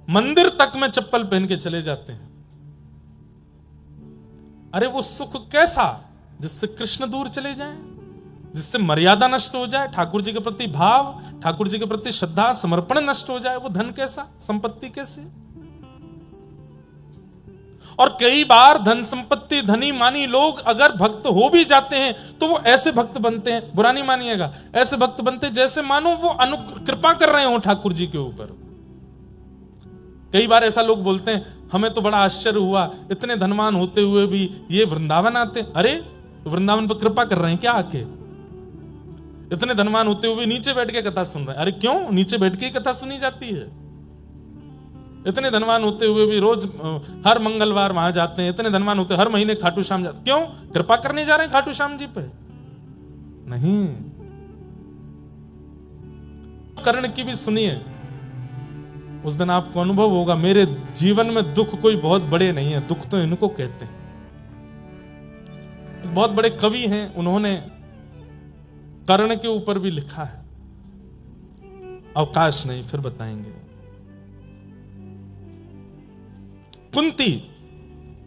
मंदिर तक में चप्पल पहन के चले जाते हैं। अरे वो सुख कैसा जिससे कृष्ण दूर चले जाएं, जिससे मर्यादा नष्ट हो जाए, ठाकुर जी के प्रति भाव, ठाकुर जी के प्रति श्रद्धा समर्पण नष्ट हो जाए। वो धन कैसा, संपत्ति कैसी? और कई बार धन संपत्ति धनी मानी लोग अगर भक्त हो भी जाते हैं तो वो ऐसे भक्त बनते हैं, बुरा नहीं मानिएगा, ऐसे भक्त बनते हैं जैसे मानो वो कृपा कर रहे हो ठाकुर जी के ऊपर। कई बार ऐसा लोग बोलते हैं हमें तो बड़ा आश्चर्य हुआ, इतने धनवान होते हुए भी ये वृंदावन आते। अरे वृंदावन पर कृपा कर रहे हैं क्या आके? इतने धनवान होते हुए नीचे बैठ के कथा सुन रहे हैं। अरे क्यों? नीचे बैठ के ही कथा सुनी जाती है। इतने धनवान होते हुए भी रोज हर मंगलवार वहां जाते हैं। इतने धनवान होते हर महीने खाटू श्याम जाते, क्यों? कृपा करने जा रहे हैं खाटू श्याम जी पे? नहीं। कर्ण की भी सुनिए, उस दिन आपको अनुभव होगा, मेरे जीवन में दुख कोई बहुत बड़े नहीं है, दुख तो इनको कहते हैं। बहुत बड़े कवि हैं, उन्होंने कर्ण के ऊपर भी लिखा है। अवकाश नहीं, फिर बताएंगे। कुंती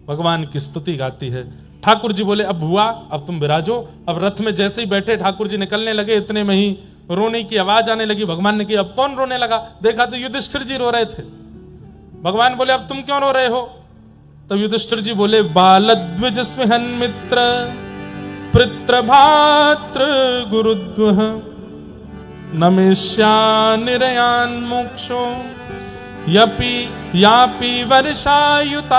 भगवान की स्तुति गाती है। ठाकुर जी बोले अब हुआ, अब तुम विराजो। अब रथ में जैसे ही बैठे ठाकुर जी निकलने लगे, इतने में ही रोने की आवाज आने लगी। भगवान ने कहा अब कौन रोने लगा? देखा तो युधिष्ठिर जी रो रहे थे। भगवान बोले अब तुम क्यों रो रहे हो? तब युधिष्ठिर जी बोले बालद्विज स्विहन मित्र पितृ भातृ गुरुद्वः नमेष्या निरयान मोक्षो यपि यापि वर्षायुतायुतैः।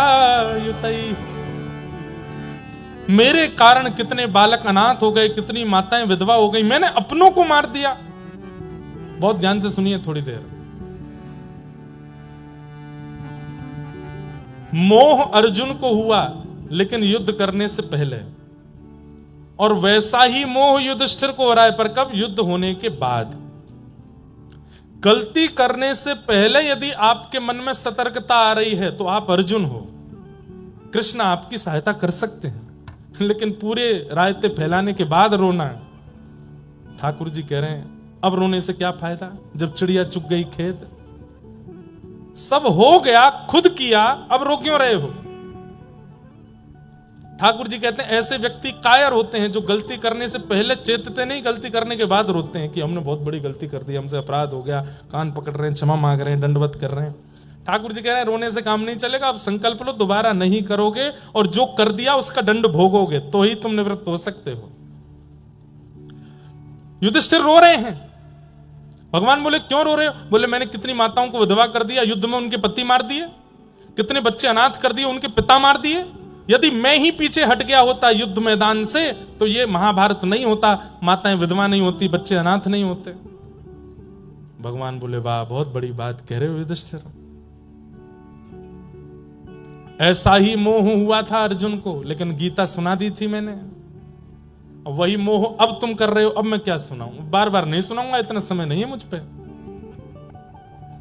मेरे कारण कितने बालक अनाथ हो गए, कितनी माताएं विधवा हो गई, मैंने अपनों को मार दिया। बहुत ध्यान से सुनिए थोड़ी देर। मोह अर्जुन को हुआ लेकिन युद्ध करने से पहले, और वैसा ही मोह युधिष्ठिर को हो रहा है, पर कब? युद्ध होने के बाद। गलती करने से पहले यदि आपके मन में सतर्कता आ रही है तो आप अर्जुन हो। कृष्ण आपकी सहायता कर सकते हैं, लेकिन पूरे रायते फैलाने के बाद रोना। ठाकुर जी कह रहे हैं अब रोने से क्या फायदा, जब चिड़िया चुग गई खेत, सब हो गया, खुद किया, अब रो क्यों रहे हो? ठाकुर जी कहते हैं ऐसे व्यक्ति कायर होते हैं जो गलती करने से पहले चेतते नहीं, गलती करने के बाद रोते हैं कि हमने बहुत बड़ी गलती कर दी, हमसे अपराध हो गया, कान पकड़ रहे हैं, क्षमा मांग रहे हैं, दंडवत कर रहे हैं। ठाकुर जी कह रहे हैं रोने से काम नहीं चलेगा, अब संकल्प लो दोबारा नहीं करोगे, और जो कर दिया उसका दंड भोगोगे तो ही तुम निवृत्त हो सकते हो। युधिष्ठिर रो रहे हैं। भगवान बोले क्यों रो रहे हो? बोले मैंने कितनी माताओं को विधवा कर दिया, युद्ध में उनके पति मार दिए, कितने बच्चे अनाथ कर दिए, उनके पिता मार दिए। यदि मैं ही पीछे हट गया होता युद्ध मैदान से तो ये महाभारत नहीं होता, माताएं विधवा नहीं होती, बच्चे अनाथ नहीं होते। भगवान बोले वाह, बहुत बड़ी बात कह रहे हो युधिष्ठिर। ऐसा ही मोह हुआ था अर्जुन को, लेकिन गीता सुना दी थी मैंने। वही मोह अब तुम कर रहे हो, अब मैं क्या सुनाऊं? बार बार नहीं सुनाऊंगा, इतना समय नहीं है मुझ पे।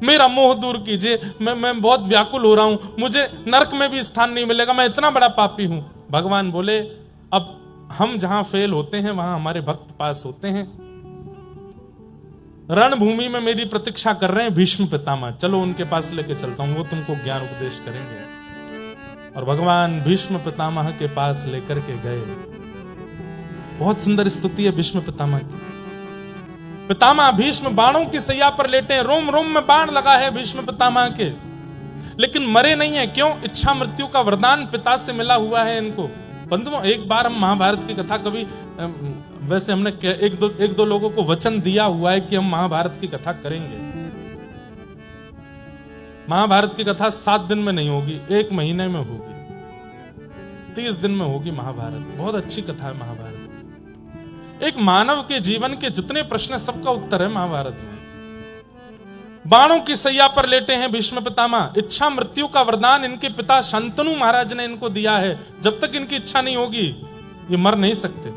मेरा मोह दूर कीजिए, मैं बहुत व्याकुल हो रहा हूं, मुझे नरक में भी स्थान नहीं मिलेगा, मैं इतना बड़ा पापी हूं। भगवान बोले अब हम जहां फेल होते हैं वहां हमारे भक्त पास होते हैं। रणभूमि में मेरी प्रतीक्षा कर रहे हैं भीष्म पितामह, चलो उनके पास लेके चलता हूं, वो तुमको ज्ञान उपदेश करेंगे। और भगवान भीष्म पितामह के पास लेकर के गए। बहुत सुंदर स्तुति है भीष्म पितामह की। पितामह भीष्म बाणों की सैया पर लेटे हैं, रोम रोम में बाण लगा है भीष्म पितामह के, लेकिन मरे नहीं है। क्यों? इच्छा मृत्यु का वरदान पिता से मिला हुआ है इनको। बंधुओं, एक बार हम महाभारत की कथा कभी वैसे हमने एक दो लोगों को वचन दिया हुआ है कि हम महाभारत की कथा करेंगे। महाभारत की कथा 7 दिन में नहीं होगी, 1 महीने में होगी, 30 दिन में होगी महाभारत। बहुत अच्छी कथा है महाभारत। एक मानव के जीवन के जितने प्रश्न, सबका उत्तर है महाभारत में। बाणों की सैया पर लेटे हैं भीष्म पितामह, इच्छा मृत्यु का वरदान इनके पिता शंतनु महाराज ने इनको दिया है। जब तक इनकी इच्छा नहीं होगी ये मर नहीं सकते।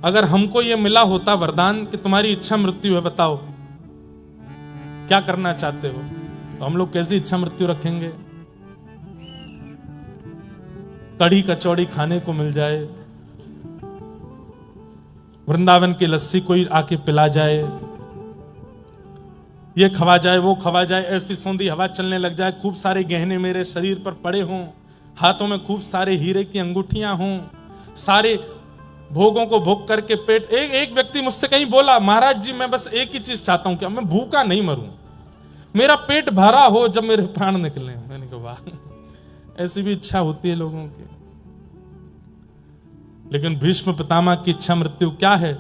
अगर हमको ये मिला होता वरदान कि तुम्हारी इच्छा मृत्यु है, बताओ क्या करना चाहते हो, तो हम लोग कैसी इच्छा मृत्यु रखेंगे? कढ़ी कचौड़ी खाने को मिल जाए, वृंदावन की लस्सी कोई आके पिला जाए, ये खवा जाए, वो खवा जाए, ऐसी सौंधी हवा चलने लग जाए, खूब सारे गहने मेरे शरीर पर पड़े हों, हाथों में खूब सारे हीरे की अंगूठियां हों, सारे भोगों को भोग करके पेट। एक व्यक्ति मुझसे कहीं बोला, महाराज जी मैं बस एक ही चीज चाहता हूं कि मैं भूखा नहीं मरूं, मेरा पेट भरा हो जब मेरे प्राण निकले। मैंने कहा वाह, ऐसी भी इच्छा होती है लोगों की। लेकिन भीष्म पितामह की इच्छा मृत्यु क्या है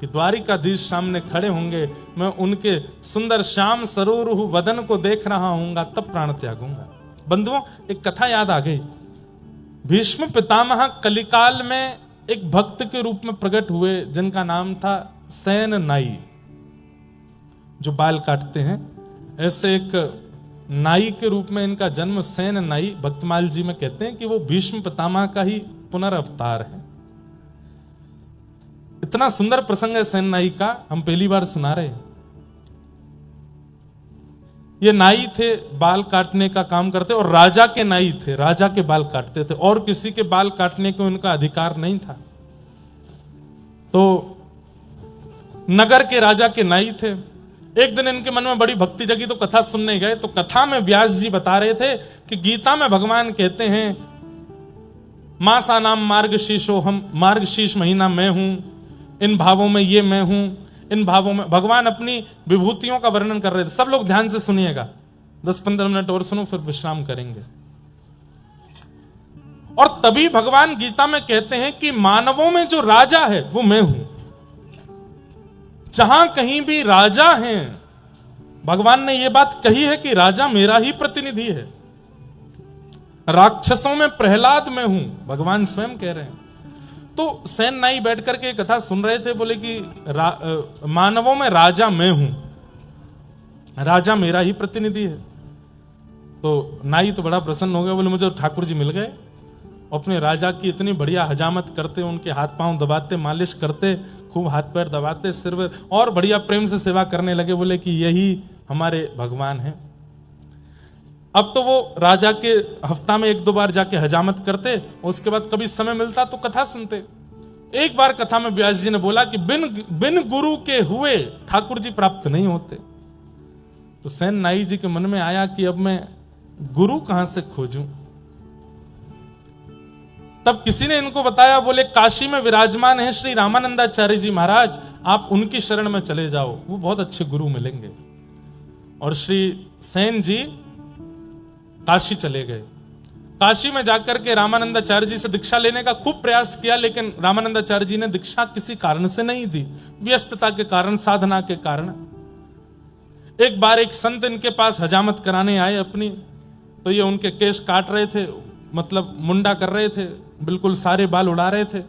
कि द्वारिकाधीश सामने खड़े होंगे, मैं उनके सुंदर श्याम सरोरुह वदन को देख रहा हूंगा, तब प्राण त्यागूंगा। बंधुओं, एक कथा याद आ गई। भीष्म पितामह कलिकाल में एक भक्त के रूप में प्रकट हुए जिनका नाम था सेन नाई, जो बाल काटते हैं। ऐसे एक नाई के रूप में इनका जन्म सेन नाई भक्तमाल जी में कहते हैं कि वो भीष्म पितामह का ही पुनर्अवतार है। इतना सुंदर प्रसंग है सेन नाई का, हम पहली बार सुना रहे हैं। ये नाई थे, बाल काटने का काम करते और राजा के नाई थे, राजा के बाल काटते थे और किसी के बाल काटने को उनका अधिकार नहीं था। तो नगर के राजा के नाई थे। एक दिन इनके मन में बड़ी भक्ति जगी तो कथा सुनने गए। तो कथा में व्यास जी बता रहे थे कि गीता में भगवान कहते हैं मासा नाम मार्गशीर्षो, हम मार्गशीर्ष महीना मैं हूं, इन भावों में ये मैं हूं, इन भावों में भगवान अपनी विभूतियों का वर्णन कर रहे थे। सब लोग ध्यान से सुनिएगा, 10-15 मिनट और सुनो फिर विश्राम करेंगे। और तभी भगवान गीता में कहते हैं कि मानवों में जो राजा है वो मैं हूं। जहां कहीं भी राजा हैं, भगवान ने यह बात कही है कि राजा मेरा ही प्रतिनिधि है। राक्षसों में प्रहलाद मैं हूं, भगवान स्वयं कह रहे हैं। तो सेन नाई बैठ करके कथा सुन रहे थे, बोले कि मानवों में राजा मैं हूं, राजा मेरा ही प्रतिनिधि है। तो नाई तो बड़ा प्रसन्न हो गया, बोले मुझे ठाकुर जी मिल गए। अपने राजा की इतनी बढ़िया हजामत करते, उनके हाथ पांव दबाते, मालिश करते, खूब हाथ पैर दबाते, सिर और बढ़िया प्रेम से सेवा करने लगे। बोले कि यही हमारे भगवान हैं। अब तो वो राजा के हफ्ता में 1-2 बार जाके हजामत करते, उसके बाद कभी समय मिलता तो कथा सुनते। एक बार कथा में व्यास जी ने बोला कि बिन गुरु के हुए ठाकुर जी प्राप्त नहीं होते। तो सेन नाई जी के मन में आया कि अब मैं गुरु कहां से खोजूं। तब किसी ने इनको बताया, बोले काशी में विराजमान है श्री रामानंदाचार्य जी महाराज, आप उनकी शरण में चले जाओ, वो बहुत अच्छे गुरु मिलेंगे। और श्री सेन जी काशी चले गए। काशी में जाकर के रामानंदाचार्य जी से दीक्षा लेने का खूब प्रयास किया, लेकिन रामानंदाचार्य जी ने दीक्षा किसी कारण से नहीं दी, व्यस्तता के कारण, साधना के कारण। एक बार एक संत इनके पास हजामत कराने आए अपनी, तो ये उनके केश काट रहे थे, मतलब मुंडा कर रहे थे, बिल्कुल सारे बाल उड़ा रहे थे।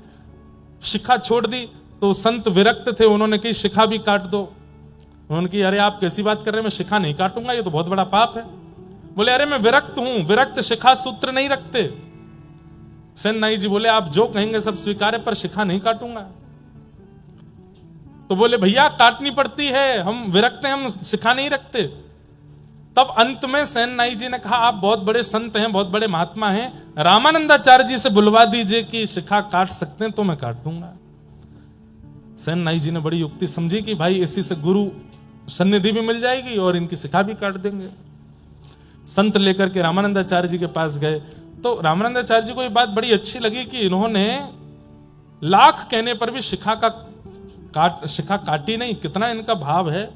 शिखा छोड़ दी तो संत विरक्त थे, उन्होंने कही शिखा भी काट दो। उन्होंने कही अरे आप कैसी बात कर रहे हैं, मैं शिखा नहीं काटूंगा, ये तो बहुत बड़ा पाप है। बोले अरे मैं विरक्त हूं, विरक्त शिखा सूत्र नहीं रखते। सेन नाई जी बोले आप जो कहेंगे सब स्वीकार है, पर शिखा नहीं काटूंगा। तो बोले भैया काटनी पड़ती है, हम विरक्त हैं, हम शिखा नहीं रखते। तब अंत में सेन नाई जी ने कहा आप बहुत बड़े संत हैं, बहुत बड़े महात्मा हैं, रामानंदाचार्य जी से बुलवा दीजिए कि शिखा काट सकते हैं तो मैं काट दूंगा। सेन नाई जी ने बड़ी युक्ति समझी कि भाई इसी से गुरु सन्निधि भी मिल जाएगी और इनकी शिखा भी काट देंगे। संत लेकर के रामानंदाचार्य जी के पास गए। तो रामानंदाचार्य जी को ये बात बड़ी अच्छी लगी कि इन्होंने लाख कहने पर भी शिखा काटी नहीं, कितना इनका भाव है।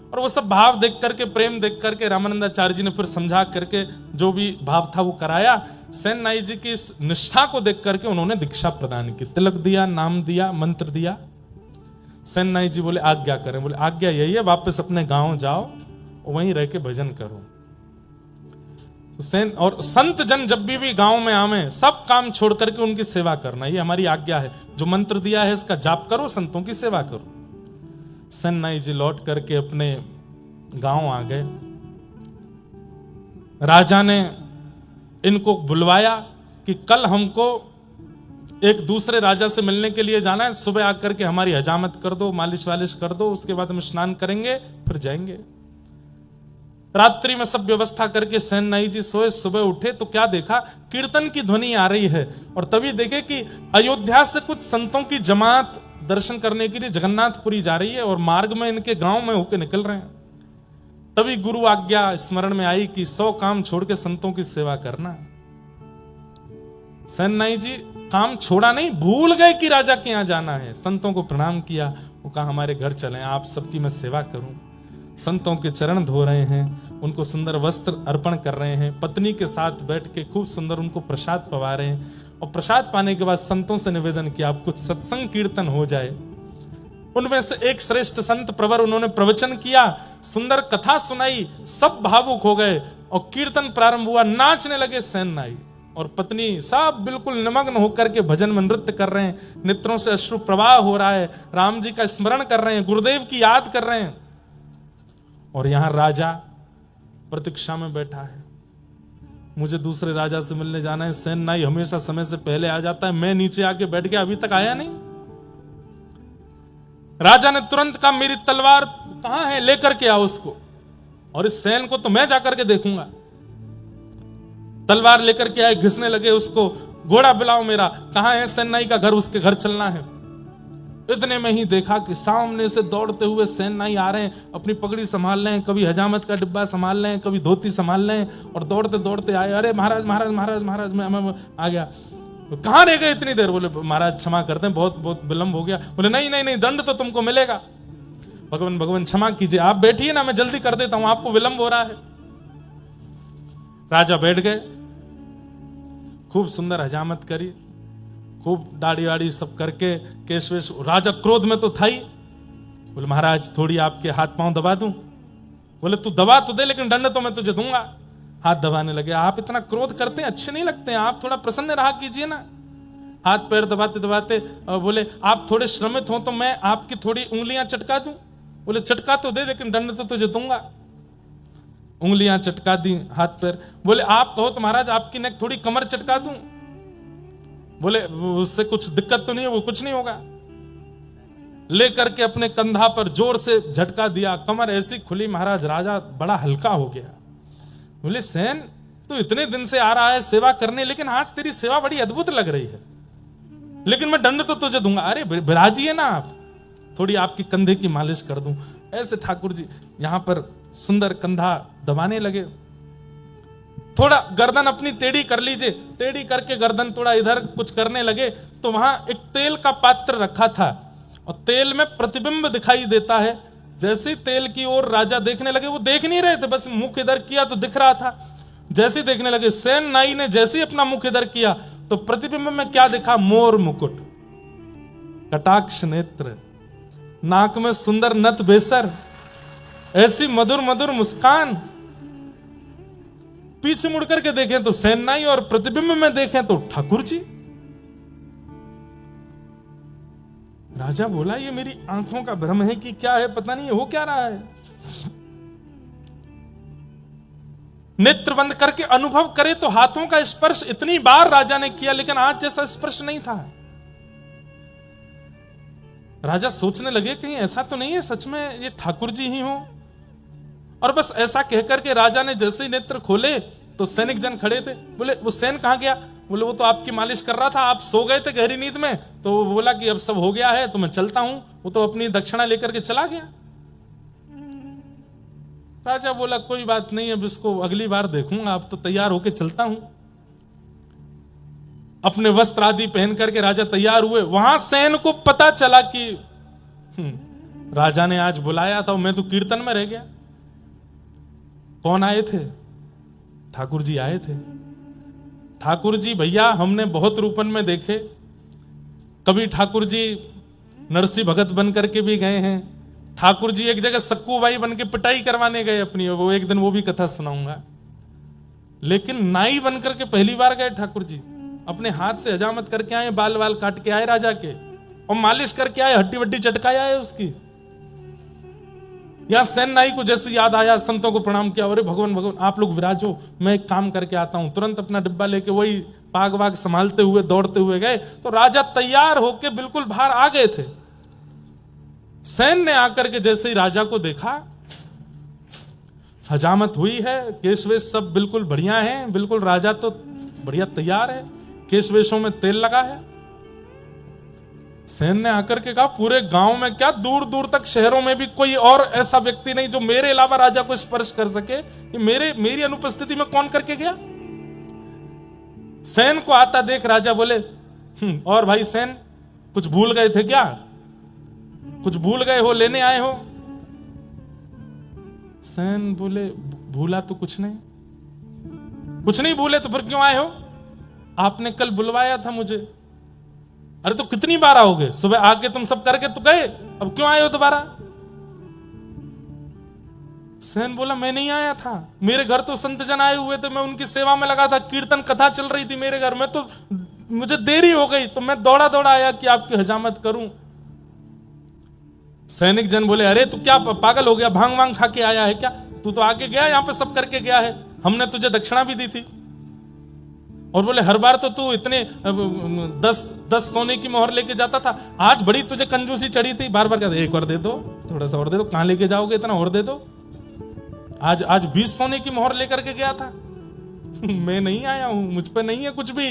और वो सब भाव देख करके, प्रेम देख करके रामानंदाचार्य जी ने फिर समझा करके जो भी भाव था वो कराया। सेन नाई जी की इस निष्ठा को देख करके उन्होंने दीक्षा प्रदान की, तिलक दिया, नाम दिया, मंत्र दिया। सेन नाई जी बोले आज्ञा करें। बोले आज्ञा यही है, वापस अपने गांव जाओ, वहीं रह के भजन करो। सेन और संत जन जब भी गांव में आवे, सब काम छोड़ करके उनकी सेवा करना, ये हमारी आज्ञा है। जो मंत्र दिया है इसका जाप करो, संतों की सेवा करो। सेन नाई जी लौट करके अपने गांव आ गए। राजा ने इनको बुलवाया कि कल हमको एक दूसरे राजा से मिलने के लिए जाना है, सुबह आकर के हमारी हजामत कर दो, मालिश वालिश कर दो, उसके बाद हम स्नान करेंगे फिर जाएंगे। रात्रि में सब व्यवस्था करके सेन नाई जी सोए। सुबह उठे तो क्या देखा, कीर्तन की ध्वनि आ रही है। और तभी देखे कि अयोध्या से कुछ संतों की जमात दर्शन करने के लिए जगन्नाथपुरी जा रही है और मार्ग में इनके गांव में होके निकल रहे हैं। तभी गुरु आज्ञा स्मरण में आई कि 100 काम छोड़ के संतों की सेवा करना। सेन नाई जी काम छोड़ा नहीं, भूल गए कि राजा के यहां जाना है। संतों को प्रणाम किया, वो कहा हमारे घर चलें, आप सबकी मैं सेवा करूं। संतों के चरण धो रहे हैं, उनको सुंदर वस्त्र अर्पण कर रहे हैं, पत्नी के साथ बैठ के खूब सुंदर उनको प्रसाद पवा रहे हैं। और प्रसाद पाने के बाद संतों से निवेदन किया आप कुछ सत्संग कीर्तन हो जाए। उनमें से एक श्रेष्ठ संत प्रवर, उन्होंने प्रवचन किया, सुंदर कथा सुनाई, सब भावुक हो गए और कीर्तन प्रारंभ हुआ। नाचने लगे सेन नाई, और पत्नी सब बिल्कुल निमग्न होकर के भजन में नृत्य कर रहे हैं, नेत्रों से अश्रु प्रवाह हो रहा है, राम जी का स्मरण कर रहे हैं, गुरुदेव की याद कर रहे हैं। और यहां राजा प्रतीक्षा में बैठा है, मुझे दूसरे राजा से मिलने जाना है। सेन नाई हमेशा समय से पहले आ जाता है, मैं नीचे आके बैठ गया, अभी तक आया नहीं। राजा ने तुरंत कहा मेरी तलवार कहां है, लेकर के आओ उसको, और इस सैन को तो मैं जाकर के देखूंगा। तलवार लेकर के आए, घिसने लगे उसको, घोड़ा बुलाओ मेरा, कहां है सेनाई का घर, उसके घर चलना है। इतने में ही देखा कि सामने से दौड़ते हुए सेनाई आ रहे हैं, अपनी पगड़ी संभाल रहे हैं, कभी हजामत का डिब्बा संभाल रहे हैं, कभी धोती संभाल रहे हैं, और दौड़ते दौड़ते आए, अरे महाराज महाराज महाराज महाराज मैं आ गया। कहां रह गए इतनी देर? बोले महाराज क्षमा करते हैं, बहुत बहुत विलंब हो गया। बोले नहीं नहीं नहीं, दंड तो तुमको मिलेगा। भगवान भगवान क्षमा कीजिए, आप बैठिए ना, मैं जल्दी कर देता हूं, आपको विलंब हो रहा है। राजा बैठ गए, खूब सुंदर हजामत करी, खूब दाढ़ी वाड़ी सब करके, केश वेश। राजा क्रोध में तो था ही, बोले महाराज थोड़ी आपके हाथ पांव दबा दूं? बोले तू दबा तो दे, लेकिन दंड तो मैं तुझे दूंगा। हाथ दबाने लगे। आप इतना क्रोध करते हैं, अच्छे नहीं लगते हैं, आप थोड़ा प्रसन्न रहा कीजिए ना। हाथ पैर दबाते दबाते बोले आप थोड़े श्रमित हो तो मैं आपकी थोड़ी उंगलियां चटका दूं? बोले चटका तो दे, लेकिन दंड तो तुझे दूंगा। उंगलियां चटका दी, हाथ पैर। बोले आप कहो तो महाराज आपकी नेक थोड़ी कमर चटका दूं? बोले उससे कुछ दिक्कत तो नहीं है, वो कुछ नहीं होगा। लेकर के अपने कंधा पर जोर से झटका दिया, कमर ऐसी खुली महाराज, राजा बड़ा हल्का हो गया। बोले सेन तो इतने दिन से आ रहा है सेवा करने, लेकिन आज तेरी सेवा बड़ी अद्भुत लग रही है, लेकिन मैं दंड तो तुझे दूंगा। अरे विराजिए ना आप, थोड़ी आपकी कंधे की मालिश कर दूं। ऐसे ठाकुर जी यहां पर सुंदर कंधा दबाने लगे। थोड़ा गर्दन अपनी टेढ़ी कर लीजिए, टेढ़ी करके गर्दन थोड़ा इधर कुछ करने लगे तो वहां एक तेल का पात्र रखा था, और तेल में प्रतिबिंब दिखाई देता है। जैसे तेल की ओर राजा देखने लगे, वो देख नहीं रहे थे, बस मुख इधर किया तो दिख रहा था। जैसे देखने लगे, सेन नाई ने जैसे अपना मुख इधर किया तो प्रतिबिंब में क्या दिखा? मोर मुकुट, कटाक्ष नेत्र, नाक में सुंदर नथ बेसर, ऐसी मधुर मधुर मुस्कान। पीछे मुड़ करके देखें तो सेन नाई, और प्रतिबिंब में देखें तो ठाकुर जी। राजा बोला ये मेरी आंखों का भ्रम है कि क्या है, पता नहीं हो क्या रहा है। नेत्र बंद करके अनुभव करे तो हाथों का स्पर्श इतनी बार राजा ने किया, लेकिन आज जैसा स्पर्श नहीं था। राजा सोचने लगे कहीं ऐसा तो नहीं है सच में ये ठाकुर जी ही हो। और बस ऐसा कहकर के राजा ने जैसे ही नेत्र खोले तो सैनिक जन खड़े थे। बोले वो सैन कहां गया? बोले वो तो आपकी मालिश कर रहा था, आप सो गए थे गहरी नींद में, तो वो बोला कि अब सब हो गया है तो मैं चलता हूं। वो तो अपनी दक्षिणा लेकर के चला गया। राजा बोला कोई बात नहीं, अब इसको अगली बार देखूंगा, अब तो तैयार होके चलता हूं। अपने वस्त्र आदि पहन करके राजा तैयार हुए। वहां सैन को पता चला कि राजा ने आज बुलाया था, मैं तो कीर्तन में रह गया। कौन आए थे? ठाकुर जी आए थे। ठाकुर जी भैया हमने बहुत रूपन में देखे, कभी ठाकुर जी नरसिंह भगत बन करके भी गए हैं, ठाकुर जी एक जगह सक्कूबाई बन के पिटाई करवाने गए अपनी, वो एक दिन वो भी कथा सुनाऊंगा। लेकिन नाई बन करके पहली बार गए ठाकुर जी, अपने हाथ से हजामत करके आए, बाल बाल काट के आए राजा के, और मालिश करके आए, हड्डी वड्डी चटकाया है उसकी। यहां सैन नाई को जैसे याद आया, संतों को प्रणाम किया, अरे भगवान भगवान आप लोग विराजो, मैं एक काम करके आता हूं। तुरंत अपना डिब्बा लेके वही पाग वाग संभालते हुए दौड़ते हुए गए तो राजा तैयार होके बिल्कुल बाहर आ गए थे। सैन ने आकर के जैसे ही राजा को देखा, हजामत हुई है, केश वेश सब बिल्कुल बढ़िया है, बिल्कुल राजा तो बढ़िया तैयार है, केश वेशों में तेल लगा है। सैन ने आकर के कहा पूरे गांव में क्या, दूर दूर तक शहरों में भी कोई और ऐसा व्यक्ति नहीं जो मेरे अलावा राजा को स्पर्श कर सके। ये मेरी अनुपस्थिति में कौन करके गया? सैन को आता देख राजा बोले और भाई सैन कुछ भूल गए थे क्या? कुछ भूल गए हो, लेने आए हो? सैन बोले भूला तो कुछ नहीं। कुछ नहीं भूले तो फिर क्यों आए हो? आपने कल बुलवाया था मुझे। अरे तो कितनी बार आओगे? सुबह आके तुम सब करके तो गए, अब क्यों आए हो दोबारा? सेन बोला मैं नहीं आया था, मेरे घर तो संत जन आए हुए थे, मैं उनकी सेवा में लगा था, कीर्तन कथा चल रही थी मेरे घर में, तो मुझे देरी हो गई तो मैं दौड़ा दौड़ा आया कि आपकी हजामत करूं। सैनिक जन बोले अरे तू क्या पागल हो गया, भांग वांग खा के आया है क्या? तू तो आके गया, यहां पे सब करके गया है, हमने तुझे दक्षिणा भी दी थी। और बोले हर बार तो तू इतने 10 सोने की मोहर लेके जाता था, आज बड़ी तुझे कंजूसी चढ़ी थी, बार बार कहते एक और दे दो, थोड़ा सा और दे दो, कहां लेके जाओगे इतना, और दे दो। आज 20 सोने की मोहर लेकर के गया था। मैं नहीं आया हूं, मुझ पे नहीं है कुछ भी।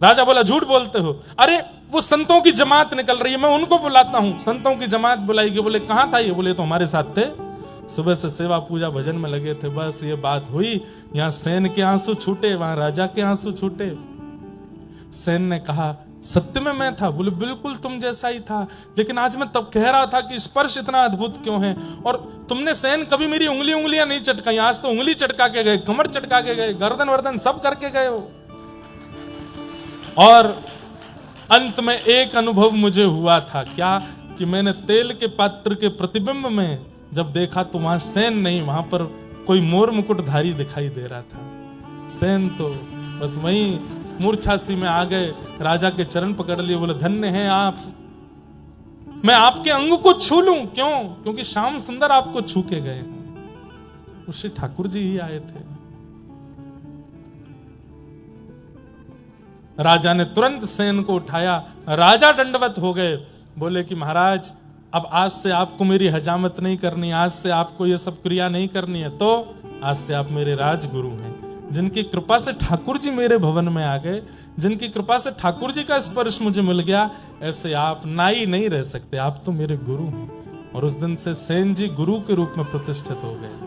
राजा बोला झूठ बोलते हो। अरे वो संतों की जमात निकल रही है, मैं उनको बुलाता हूं। संतों की जमात बुलाई गई। बोले कहां था ये? बोले तो हमारे साथ थे, सुबह से सेवा पूजा भजन में लगे थे, बस ये बात हुई, यहां सेन के आंसू छूटे, वहां राजा के आंसू छूटे। सेन ने कहा सत्य में मैं था? बोले बिल्कुल तुम जैसा ही था, लेकिन आज मैं तब कह रहा था कि स्पर्श इतना अद्भुत क्यों है, और तुमने सेन कभी मेरी उंगलियां नहीं चटकाई, आज तो उंगली चटका के गए, कमर चटका के गए, गर्दन वर्दन सब करके गए हो। और अंत में एक अनुभव मुझे हुआ था, क्या कि मैंने तेल के पात्र के प्रतिबिंब में जब देखा तो वहां सेन नहीं, वहां पर कोई मोर मुकुटधारी दिखाई दे रहा था। सेन तो बस वहीं मूर्छासी में आ गए, राजा के चरण पकड़ लिए, बोले धन्य हैं आप, मैं आपके अंग को छू लूं? क्यों? क्योंकि श्याम सुंदर आपको छू के गए हैं। श्री ठाकुर जी ही आए थे। राजा ने तुरंत सेन को उठाया, राजा दंडवत हो गए, बोले कि महाराज अब आज से आपको मेरी हजामत नहीं करनी, आज से आपको ये सब क्रिया नहीं करनी है, तो आज से आप मेरे राजगुरु हैं। जिनकी कृपा से ठाकुर जी मेरे भवन में आ गए, जिनकी कृपा से ठाकुर जी का स्पर्श मुझे मिल गया, ऐसे आप नाई नहीं रह सकते, आप तो मेरे गुरु हैं। और उस दिन से सेन जी गुरु के रूप में प्रतिष्ठित हो गए।